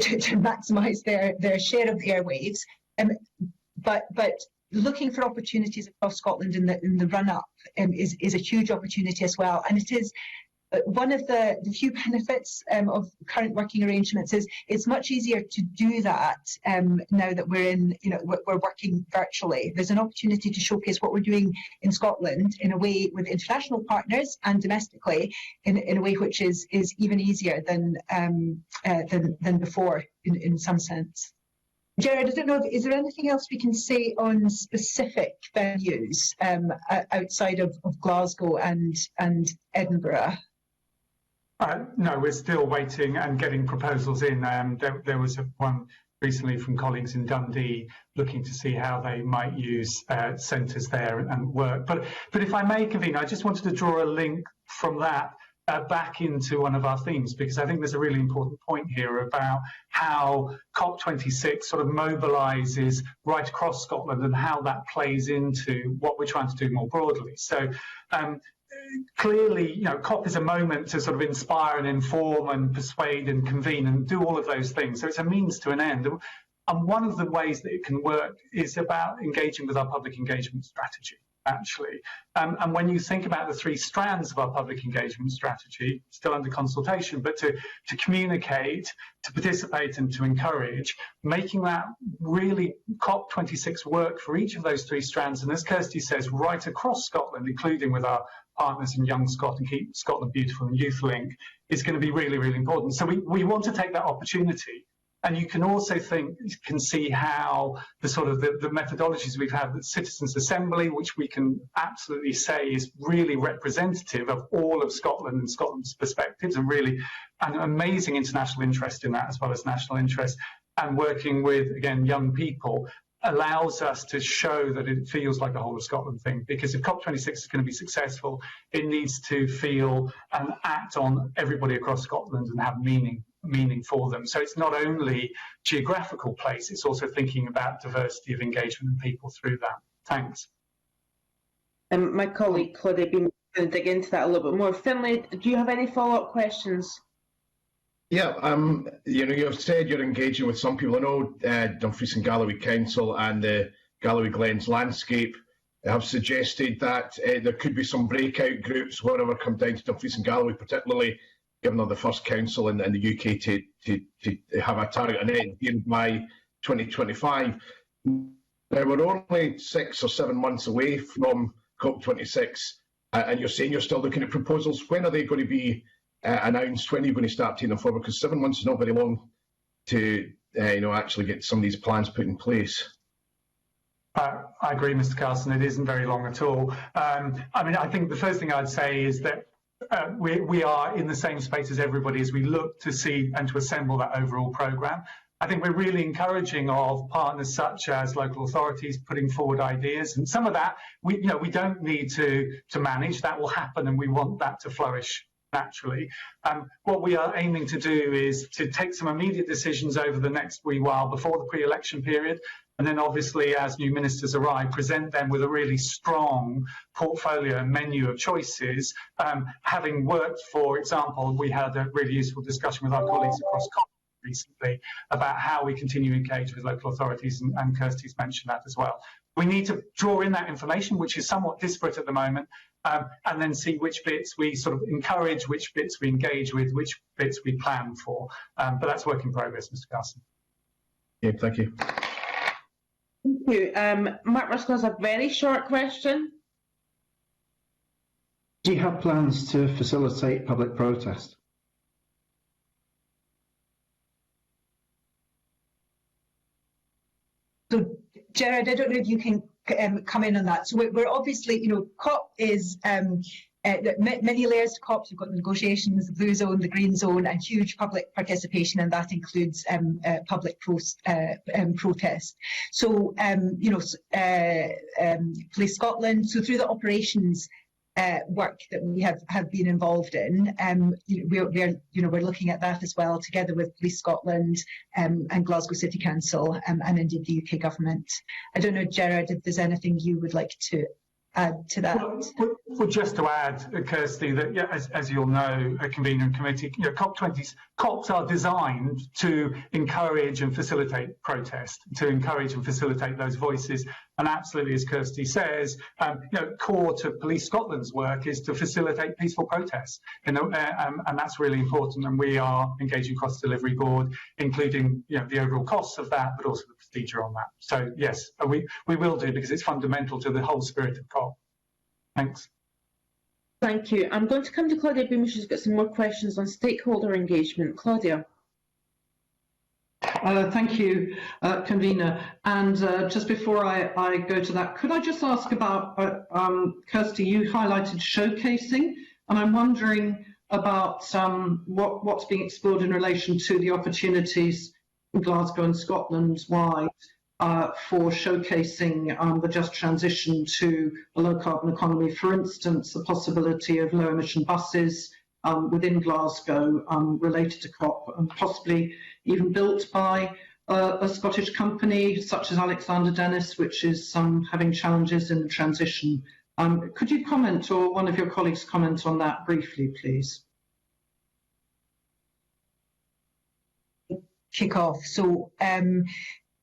Speaker 2: maximise their share of the airwaves. But looking for opportunities across Scotland in the run-up is a huge opportunity as well. And it is one of the few benefits of current working arrangements is it's much easier to do that now that we're working virtually. There's an opportunity to showcase what we're doing in Scotland in a way with international partners and domestically in a way which is even easier than before in some sense. Gerard, I don't know, is there anything else we can say on specific venues outside of Glasgow and Edinburgh?
Speaker 3: No, we're still waiting and getting proposals in. There was one recently from colleagues in Dundee looking to see how they might use centres there and work. But if I may, Convener, I just wanted to draw a link from that back into one of our themes, because I think there's a really important point here about how COP26 sort of mobilises right across Scotland and how that plays into what we're trying to do more broadly. So clearly, COP is a moment to sort of inspire and inform and persuade and convene and do all of those things. So it's a means to an end. And one of the ways that it can work is about engaging with our public engagement strategy, actually. And when you think about the 3 strands of our public engagement strategy, still under consultation, but to communicate, to participate and to encourage, making that really COP26 work for each of those 3 strands. And as Kirsty says, right across Scotland, including with our partners in Young Scot and Keep Scotland Beautiful and YouthLink, is going to be really, really important. So we want to take that opportunity. And you can also see how the sort of the methodologies we've had, the Citizens Assembly, which we can absolutely say is really representative of all of Scotland and Scotland's perspectives, and really an amazing international interest in that as well as national interest, and working with, again, young people, allows us to show that it feels like a whole of Scotland thing. Because if COP26 is going to be successful, it needs to feel and act on everybody across Scotland and have meaning for them. So it's not only geographical place, it's also thinking about diversity of engagement and people through that. Thanks.
Speaker 1: My colleague Claudia Bean going to dig into that a little bit more. Finlay, do you have any follow-up questions?
Speaker 10: Yeah, you've said you're engaging with some people. I know Dumfries and Galloway Council and the Galloway Glens Landscape have suggested that there could be some breakout groups, whatever, come down to Dumfries and Galloway, particularly given they're the first council in the UK to have a target, an end by 2025. Now, we're only 6 or 7 months away from COP26, and you're saying you're still looking at proposals. When are they going to be announced? When are you going to start taking them forward? Because 7 months is not very long to actually get some of these plans put in place.
Speaker 3: I agree, Mr. Carson. It isn't very long at all. I think the first thing I'd say is that we are in the same space as everybody as we look to see and to assemble that overall programme. I think we're really encouraging of partners such as local authorities putting forward ideas, and some of that we don't need to manage. That will happen, and we want that to flourish naturally. What we are aiming to do is to take some immediate decisions over the next wee while before the pre-election period, and then obviously as new ministers arrive, present them with a really strong portfolio and menu of choices. Having worked, for example, we had a really useful discussion with our colleagues across COP recently about how we continue to engage with local authorities, and Kirsty's mentioned that as well. We need to draw in that information, which is somewhat disparate at the moment, and then see which bits we sort of encourage, which bits we engage with, which bits we plan for. But that's work in progress, Mr. Carson.
Speaker 10: Yeah, thank you.
Speaker 1: Thank you. Mark Ruskell has a very short question.
Speaker 6: Do you have plans to facilitate public protest?
Speaker 2: So, Gerard, I don't know if you can come in on that. So we're obviously, COP is many layers to COP. You've got the negotiations, the blue zone, the green zone, and huge public participation, and that includes public protest. So, Police Scotland. So through the operations work that we have been involved in, we're looking at that as well, together with Police Scotland and Glasgow City Council and indeed the UK government. I don't know, Gerard, if there's anything you would like to add to that.
Speaker 3: Well, just to add, Kirsty, that as you'll know, a convener and committee, COPs are designed to encourage and facilitate protest, to encourage and facilitate those voices. And absolutely, as Kirsty says, core to Police Scotland's work is to facilitate peaceful protests, and that's really important. And we are engaging across the delivery board, including the overall costs of that, but also the procedure on that. So yes, we will do, because it's fundamental to the whole spirit of COP. Thanks.
Speaker 1: Thank you. I'm going to come to Claudia Beamish, who's got some more questions on stakeholder engagement. Claudia.
Speaker 4: Thank you, convener. And just before I go to that, could I just ask about, Kirsty, you highlighted showcasing, and I'm wondering about what's being explored in relation to the opportunities in Glasgow and Scotland-wide for showcasing the just transition to a low-carbon economy. For instance, the possibility of low-emission buses within Glasgow related to COP, and possibly even built by a Scottish company such as Alexander Dennis, which is having challenges in the transition. Could you comment, or one of your colleagues comment on that briefly, please?
Speaker 2: Kick off. So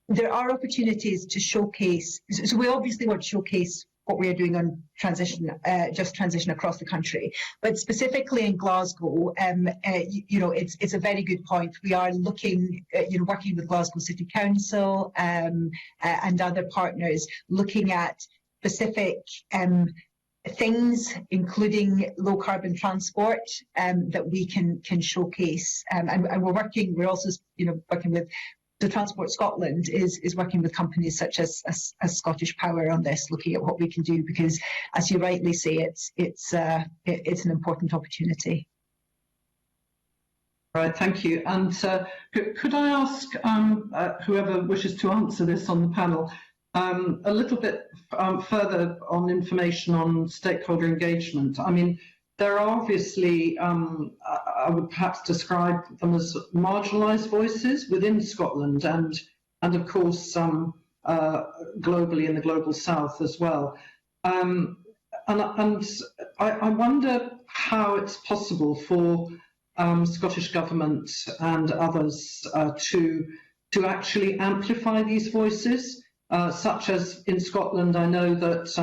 Speaker 2: there are opportunities to showcase. So we obviously want to showcase what we are doing on just transition across the country, but specifically in Glasgow, it's a very good point. We are looking, working with Glasgow City Council and other partners, looking at specific things, including low carbon transport, that we can showcase, and we're also working with. The Transport Scotland is working with companies such as Scottish Power on this, looking at what we can do, because, as you rightly say, it's an important opportunity.
Speaker 4: Right, thank you. And could I ask whoever wishes to answer this on the panel a little bit further on information on stakeholder engagement? I mean, there are obviously, I would perhaps describe them as marginalised voices within Scotland, and of course globally in the global south as well. And I wonder how it's possible for Scottish Government and others to actually amplify these voices, such as in Scotland. I know that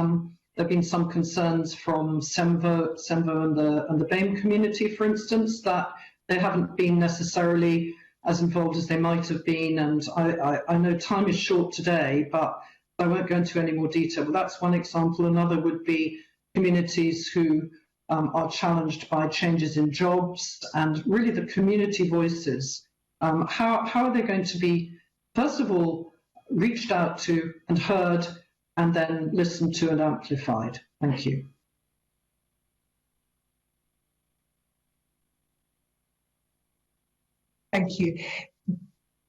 Speaker 4: there have been some concerns from SEMVO and the BAME community, for instance, that they haven't been necessarily as involved as they might have been. And I know time is short today, but I won't go into any more detail, but that's one example. Another would be communities who are challenged by changes in jobs, and really the community voices. How are they going to be, first of all, reached out to and heard, and then listened to and amplified? Thank you.
Speaker 2: Thank you.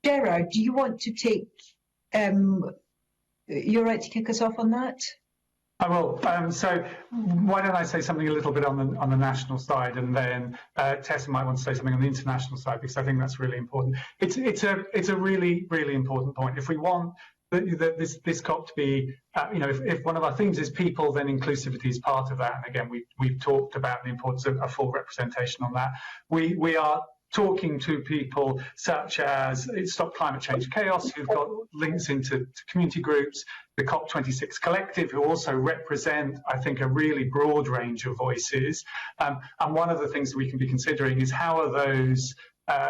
Speaker 2: Gerard, do you want to take, you're right to kick us off on that?
Speaker 3: I will. So why don't I say something a little bit on the national side, and then Tessa might want to say something on the international side, because I think that's really important. It's a really important point. If we want this COP to be, if one of our themes is people, then inclusivity is part of that. And again, we've talked about the importance of a full representation on that. We are talking to people such as Stop Climate Change Chaos, who've got links into community groups, the COP26 Collective, who also represent, I think, a really broad range of voices. And one of the things that we can be considering is how are those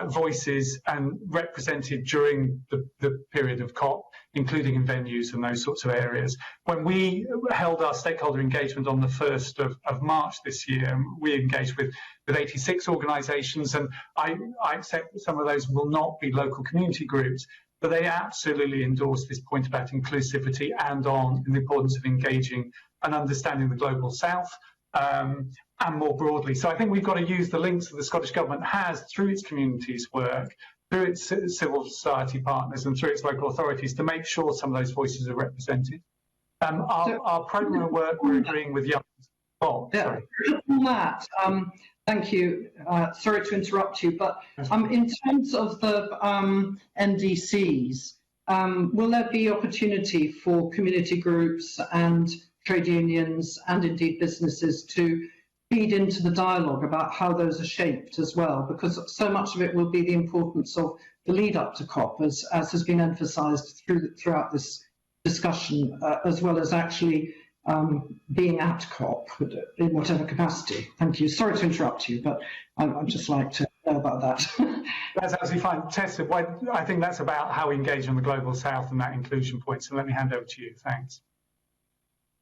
Speaker 3: voices represented during the period of COP, including in venues and those sorts of areas. When we held our stakeholder engagement on the 1st of March this year, we engaged with 86 organisations, and I accept that some of those will not be local community groups, but they absolutely endorse this point about inclusivity and on the importance of engaging and understanding the Global South. And more broadly. So I think we've got to use the links that the Scottish Government has through its communities work, through its civil society partners and through its local authorities to make sure some of those voices are represented. Our programme of work, we're agreeing with young. Oh, sorry.
Speaker 4: Matt, thank you. Sorry to interrupt you, but in terms of the NDCs, will there be opportunity for community groups and trade unions and indeed businesses to feed into the dialogue about how those are shaped as well? Because so much of it will be the importance of the lead up to COP, as has been emphasised throughout this discussion, as well as actually being at COP in whatever capacity. Thank you. Sorry to interrupt you, but I'd just like to know about that.
Speaker 3: That's absolutely fine. Tessa, I think that's about how we engage on the Global South and that inclusion point. So let me hand over to you. Thanks.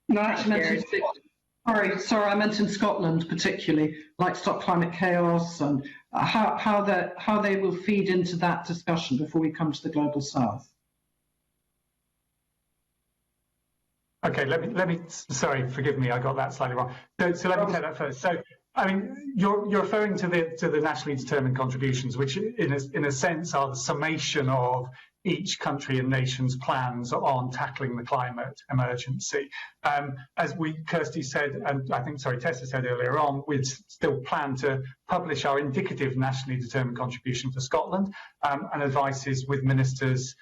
Speaker 4: No, I actually meant sorry, I meant in Scotland particularly, like Stop Climate Chaos, and how they will feed into that discussion before we come to the Global South.
Speaker 3: Okay, let me. Sorry, forgive me, I got that slightly wrong. So let me take that first. So, I mean, you're referring to the nationally determined contributions, which in a sense are the summation of each country and nation's plans on tackling the climate emergency. As Kirsty said, and I think, Tessa said earlier on, we still plan to publish our indicative nationally determined contribution for Scotland, and advices with ministers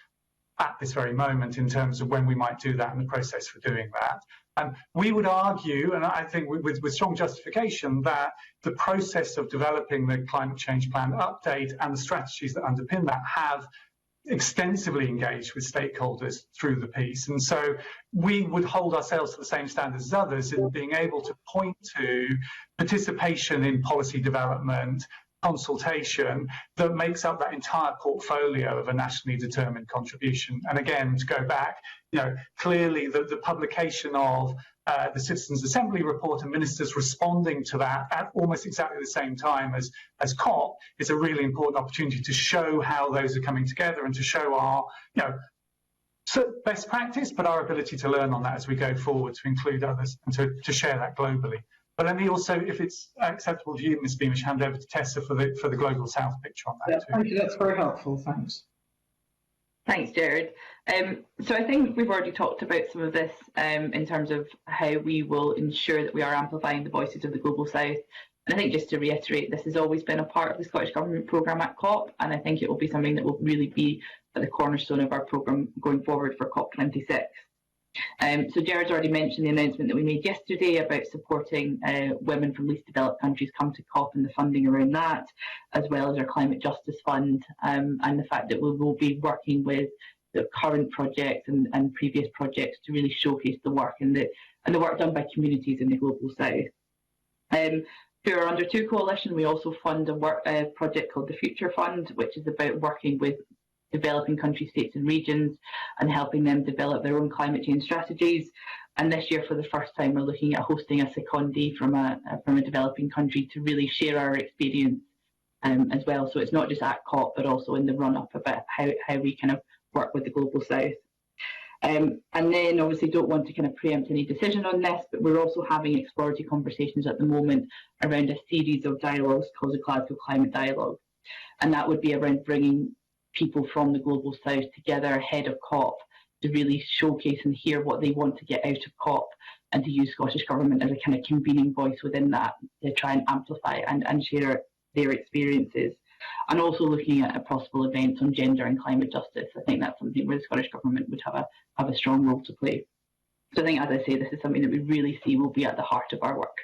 Speaker 3: at this very moment in terms of when we might do that and the process for doing that. We would argue, and I think with strong justification, that the process of developing the climate change plan update and the strategies that underpin that have extensively engaged with stakeholders through the piece. And so we would hold ourselves to the same standards as others in being able to point to participation in policy development, consultation that makes up that entire portfolio of a nationally determined contribution. And again, to go back, clearly the publication of the Citizens Assembly report and ministers responding to that at almost exactly the same time as COP is a really important opportunity to show how those are coming together and to show our best practice, but our ability to learn on that as we go forward, to include others and to share that globally. But let me also, if it's acceptable to you, Ms. Beamish, hand over to Tessa for the Global South picture on that too.
Speaker 4: Thank you, that's very helpful, thanks.
Speaker 7: Thanks, Gerard. So I think we've already talked about some of this in terms of how we will ensure that we are amplifying the voices of the Global South. And I think just to reiterate, this has always been a part of the Scottish Government programme at COP, and I think it will be something that will really be at the cornerstone of our programme going forward for COP26. So Gerard's already mentioned the announcement that we made yesterday about supporting women from least developed countries come to COP and the funding around that, as well as our Climate Justice Fund, and the fact that we will be working with the current projects and previous projects to really showcase the work and the work done by communities in the Global South. Through our Under 2 coalition, we also fund a project called the Future Fund, which is about working with developing country states and regions and helping them develop their own climate change strategies. And this year, for the first time, we're looking at hosting a secondee from a developing country to really share our experience as well. So it's not just at COP, but also in the run-up about how we kind of work with the Global South. And then obviously don't want to kind of preempt any decision on this, but we're also having exploratory conversations at the moment around a series of dialogues called the Glasgow Climate Dialogue. And that would be around bringing people from the Global South together ahead of COP to really showcase and hear what they want to get out of COP, and to use Scottish Government as a kind of convening voice within that to try and amplify and share their experiences. And also looking at possible events on gender and climate justice. I think that's something where the Scottish Government would have a strong role to play. So I think, as I say, this is something that we really see will be at the heart of our work.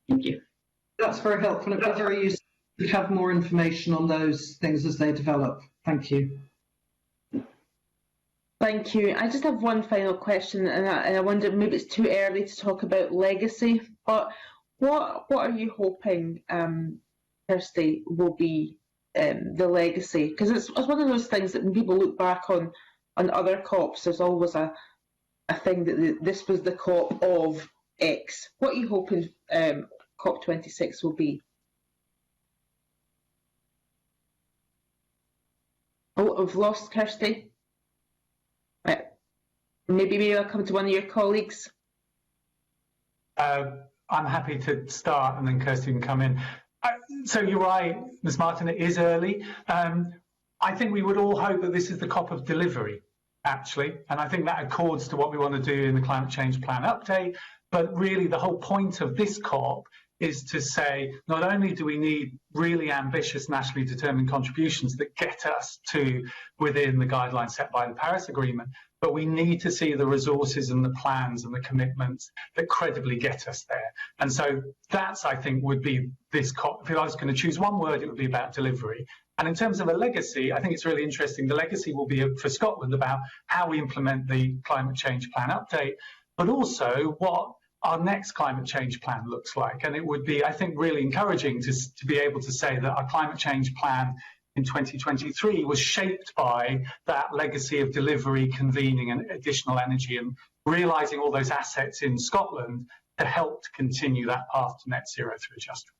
Speaker 7: Thank you.
Speaker 4: That's very helpful. It'd be very useful to have more information on those things as they develop. Thank you.
Speaker 1: Thank you. I just have one final question, and I wonder, maybe it's too early to talk about legacy, but what are you hoping, Kirsty, will be the legacy? Because it's one of those things that when people look back on other COPs, there's always a thing that this was the COP of X. What are you hoping COP26 will be? Oh, I've lost Kirsty. Right. Maybe I'll come to one of your colleagues.
Speaker 3: I'm happy to start, and then Kirsty can come in. So you're right, Ms. Martin, it is early. I think we would all hope that this is the COP of delivery, actually, and I think that accords to what we want to do in the Climate Change Plan update. But really, the whole point of this COP is to say, not only do we need really ambitious nationally determined contributions that get us to within the guidelines set by the Paris Agreement, but we need to see the resources and the plans and the commitments that credibly get us there. And so that's, I think, would be this COP. If I was going to choose one word, it would be about delivery. And in terms of a legacy, I think it's really interesting. The legacy will be for Scotland about how we implement the Climate Change Plan update, but also what our next climate change plan looks like. And it would be, I think, really encouraging to be able to say that our climate change plan in 2023 was shaped by that legacy of delivery, convening and additional energy, and realising all those assets in Scotland to help to continue that path to net zero through Just.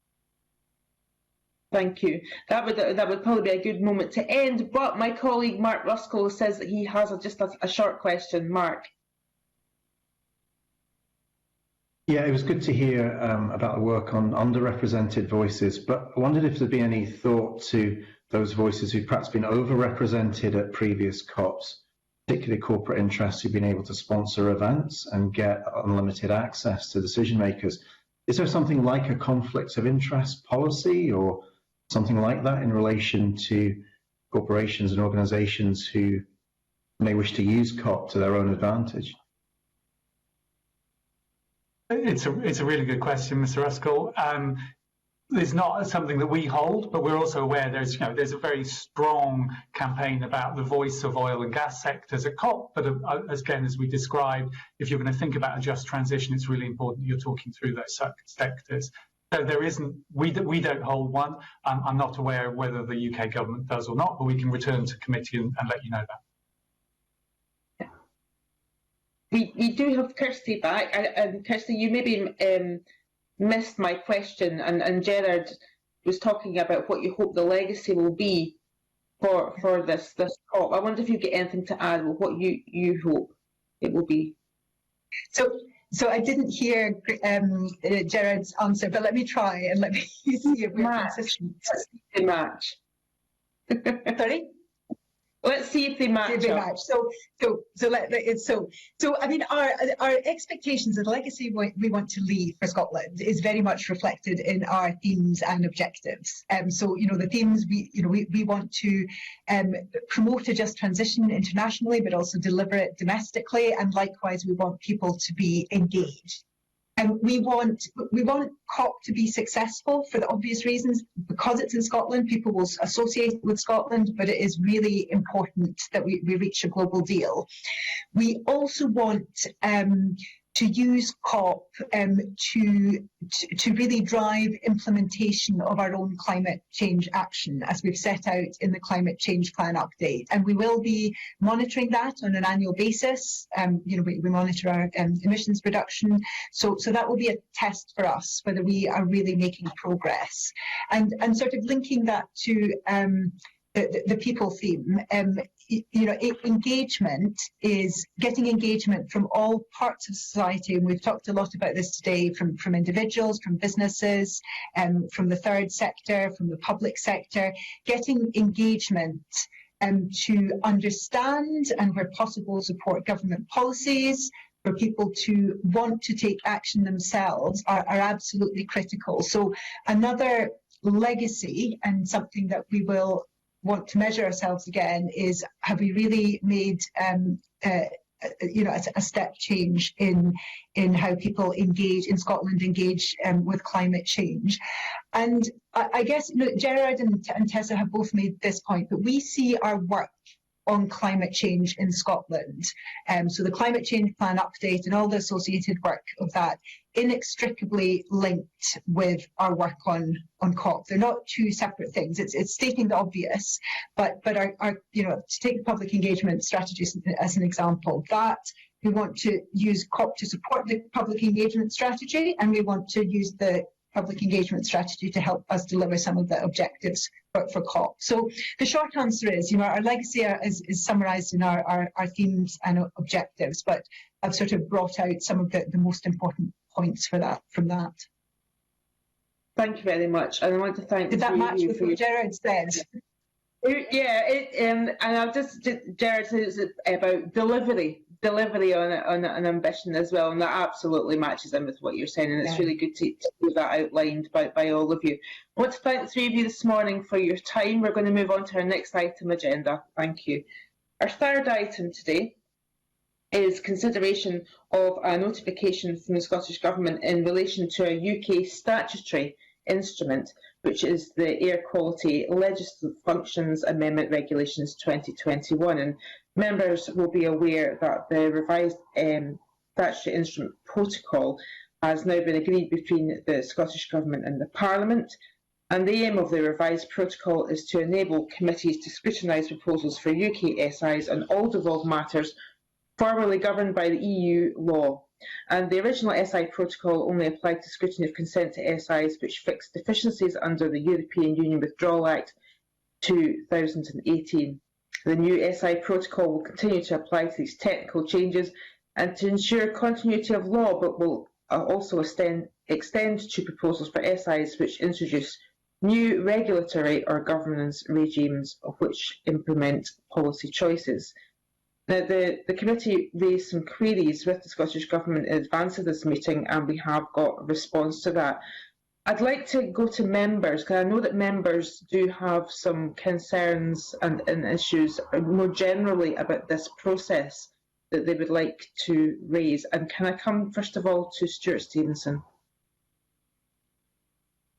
Speaker 1: Thank you. That would probably be a good moment to end, but my colleague Mark Ruskell says that he has just a short question. Mark.
Speaker 6: Yeah, it was good to hear about the work on underrepresented voices, but I wondered if there'd be any thought to those voices who've perhaps been overrepresented at previous COPs, particularly corporate interests who've been able to sponsor events and get unlimited access to decision makers. Is there something like a conflicts of interest policy or something like that in relation to corporations and organisations who may wish to use COP to their own advantage?
Speaker 3: It's a really good question, Mr. Ruskell. It's not something that we hold, but we're also aware there's a very strong campaign about the voice of oil and gas sectors at COP. But again, as we described, if you're going to think about a just transition, it's really important you're talking through those sectors. So there isn't, we don't hold one. I'm not aware of whether the UK government does or not, but we can return to committee and let you know that.
Speaker 1: We do have Kirsty back, and Kirsty, you maybe missed my question, and Gerard was talking about what you hope the legacy will be for this COP. I wonder if you get anything to add with what you hope it will be.
Speaker 2: So I didn't hear Gerard's answer, but let me try and let me see if we're consistent.
Speaker 1: Match.
Speaker 2: Sorry?
Speaker 1: Let's see if they match.
Speaker 2: So I mean, our expectations of the legacy we want to leave for Scotland is very much reflected in our themes and objectives. So the themes we want to promote a just transition internationally, but also deliver it domestically, and likewise we want people to be engaged. And we want COP to be successful for the obvious reasons. Because it's in Scotland, people will associate it with Scotland, but it is really important that we reach a global deal. We also want to use COP to really drive implementation of our own climate change action, as we've set out in the Climate Change Plan update. And we will be monitoring that on an annual basis. We monitor our emissions reduction. So that will be a test for us, whether we are really making progress. And sort of linking that to the people theme, engagement is getting engagement from all parts of society, and we've talked a lot about this today, from individuals, from businesses, from the third sector, from the public sector, getting engagement to understand and, where possible, support government policies, for people to want to take action themselves are absolutely critical. So another legacy, and something that we will want to measure ourselves again, is have we really made a step change in how people in Scotland engage with climate change. And I guess Gerard and Tessa have both made this point, but we see our work on climate change in Scotland. So the Climate Change Plan update and all the associated work of that inextricably linked with our work on COP. They're not two separate things. It's stating the obvious, but our to take the public engagement strategy as an example, that we want to use COP to support the public engagement strategy, and we want to use the public engagement strategy to help us deliver some of the objectives for COP. So the short answer is, our legacy is summarised in our themes and objectives, but I've sort of brought out some of the most important points from that.
Speaker 1: Thank you very much, and I want to thank.
Speaker 2: Did that match with what Gerard said?
Speaker 1: Yeah, and I've Gerard says about delivery on an ambition as well, and that absolutely matches in with what you're saying, and it's really good to hear that outlined by all of you. I want to thank the three of you this morning for your time. We're going to move on to our next item agenda. Thank you. Our third item today is consideration of a notification from the Scottish Government in relation to a UK statutory instrument, which is the Air Quality Legislative Functions Amendment Regulations 2021. And members will be aware that the revised statutory instrument protocol has now been agreed between the Scottish Government and the Parliament. And the aim of the revised protocol is to enable committees to scrutinise proposals for UK SIs on all devolved matters formerly governed by the EU law. And the original SI protocol only applied to scrutiny of consent to SIs which fixed deficiencies under the European Union Withdrawal Act 2018. The new SI protocol will continue to apply to these technical changes and to ensure continuity of law, but will also extend to proposals for SIs which introduce new regulatory or governance regimes of which implement policy choices. Now, the committee raised some queries with the Scottish Government in advance of this meeting, and we have got a response to that. I'd like to go to members, because I know that members do have some concerns and issues more generally about this process that they would like to raise. And can I come, first of all, to Stuart Stevenson?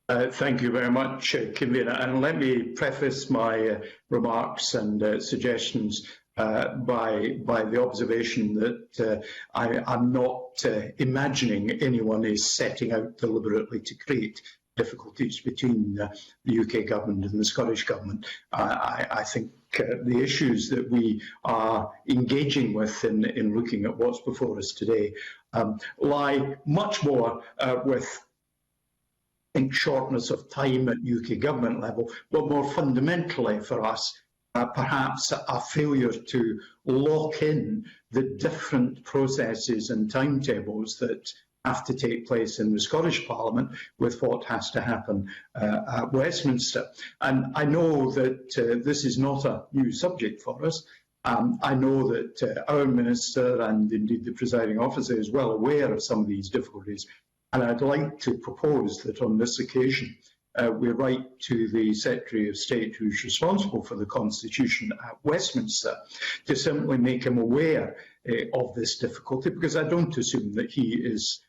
Speaker 5: Thank you very much, Convener. And let me preface my remarks and suggestions by the observation that I'm not imagining anyone is setting out deliberately to create difficulties between the UK Government and the Scottish Government. I think the issues that we are engaging with in looking at what's before us today lie much more with shortness of time at UK Government level, but more fundamentally for us, perhaps a failure to lock in the different processes and timetables that have to take place in the Scottish Parliament with what has to happen at Westminster. And I know that this is not a new subject for us. I know that our Minister and indeed the presiding officer is well aware of some of these difficulties. And I'd like to propose that on this occasion, we write to the Secretary of State who's responsible for the Constitution at Westminster to simply make him aware of this difficulty, because I don't assume that he is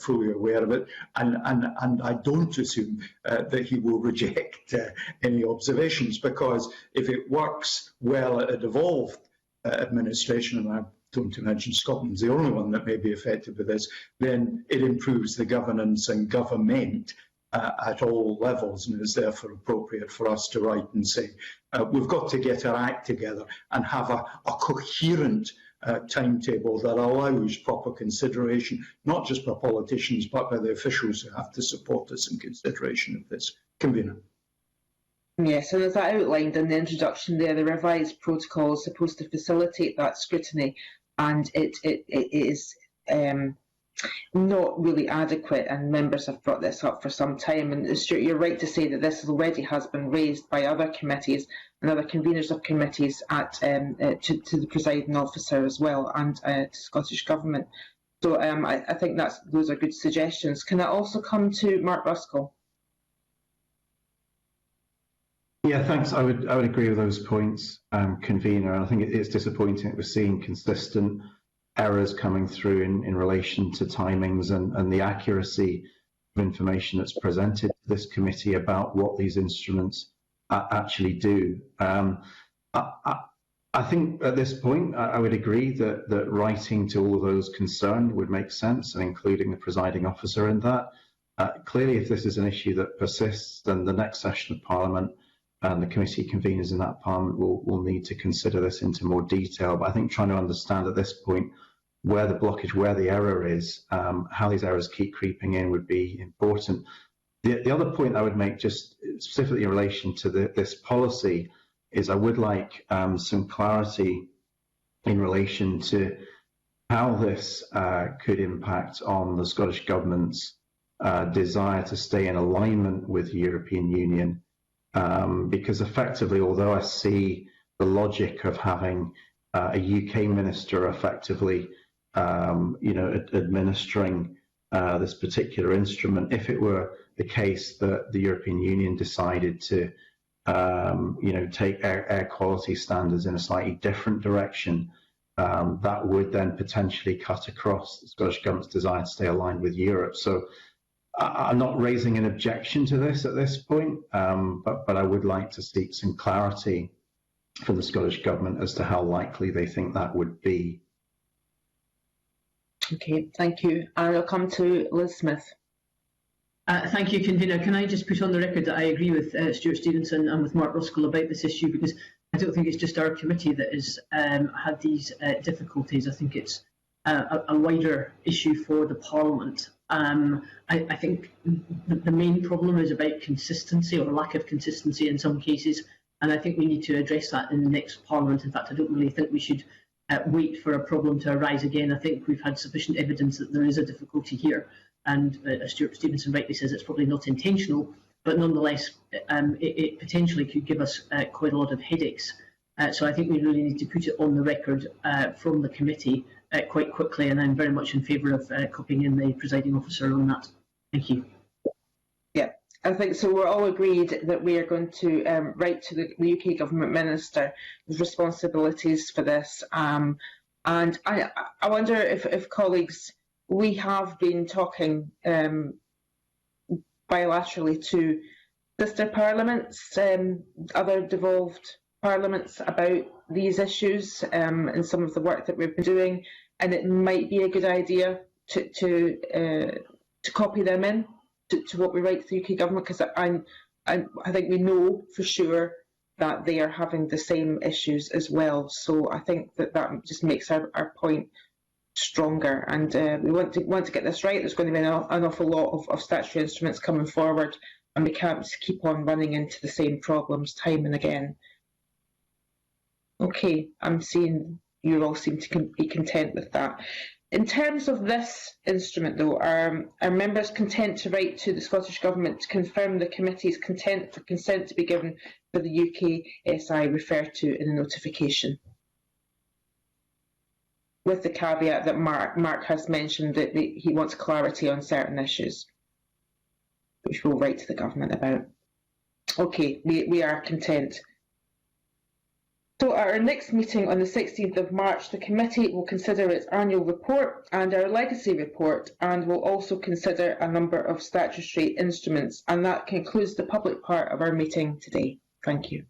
Speaker 5: fully aware of it, and I don't assume that he will reject any observations, because if it works well at a devolved administration, and I don't imagine Scotland's the only one that may be affected with this, then it improves the governance and government at all levels, and is therefore appropriate for us to write and say, we've got to get our act together and have a coherent timetable that allows proper consideration, not just by politicians, but by the officials who have to support us in consideration of this. Convener.
Speaker 1: Yes, and as I outlined in the introduction there, the revised protocol is supposed to facilitate that scrutiny, and it is not really adequate, and members have brought this up for some time. And Stuart, you're right to say that this already has been raised by other committees and other conveners of committees at to the presiding officer as well, and to Scottish Government. So I think those are good suggestions. Can I also come to Mark Ruskell?
Speaker 6: Yeah, thanks. I would agree with those points, convener. And I think it's disappointing that we're seeing consistent errors coming through in relation to timings and the accuracy of information that's presented to this committee about what these instruments actually do. I think at this point, I would agree that writing to all of those concerned would make sense, and including the presiding officer in that. Clearly, if this is an issue that persists, then the next session of Parliament and the committee conveners in that Parliament will need to consider this into more detail. But I think trying to understand at this point where the blockage, where the error is, how these errors keep creeping in would be important. The other point I would make, just specifically in relation to this policy, is I would like some clarity in relation to how this could impact on the Scottish Government's desire to stay in alignment with the European Union. Because effectively, although I see the logic of having a UK minister effectively, administering this particular instrument, if it were the case that the European Union decided to, take air quality standards in a slightly different direction, that would then potentially cut across the Scottish Government's desire to stay aligned with Europe. So I'm not raising an objection to this at this point, but I would like to seek some clarity from the Scottish Government as to how likely they think that would be.
Speaker 1: Okay, thank you. And I'll come to Liz Smith.
Speaker 8: Thank you, convener. Can I just put on the record that I agree with Stuart Stevenson and with Mark Ruskell about this issue, because I don't think it's just our committee that has had these difficulties. I think it's a wider issue for the Parliament. I think the main problem is about consistency or lack of consistency in some cases, and I think we need to address that in the next Parliament. In fact, I don't really think we should wait for a problem to arise again. I think we've had sufficient evidence that there is a difficulty here, and as Stuart Stevenson rightly says, it's probably not intentional, but nonetheless it potentially could give us quite a lot of headaches. So I think we really need to put it on the record from the committee quite quickly, and I'm very much in favour of copying in the presiding officer on that. Thank you.
Speaker 1: Yeah, I think so. We're all agreed that we are going to write to the UK Government Minister with responsibilities for this. And I wonder if colleagues, we have been talking bilaterally to sister parliaments, other devolved parliaments about these issues and some of the work that we've been doing, and it might be a good idea to copy them in to what we write to the UK Government, because I think we know for sure that they are having the same issues as well. So I think that just makes our point stronger, and we want to get this right. There's going to be an awful lot of statutory instruments coming forward, and we can't just keep on running into the same problems time and again. Okay, I'm seeing you all seem to be content with that. In terms of this instrument, though, are members content to write to the Scottish Government to confirm the committee's content for consent to be given for the UK SI referred to in the notification? With the caveat that Mark has mentioned that he wants clarity on certain issues, which we'll write to the government about. Okay, we are content. So at our next meeting on the 16th of March, the committee will consider its annual report and our legacy report, and will also consider a number of statutory instruments. And that concludes the public part of our meeting today. Thank you.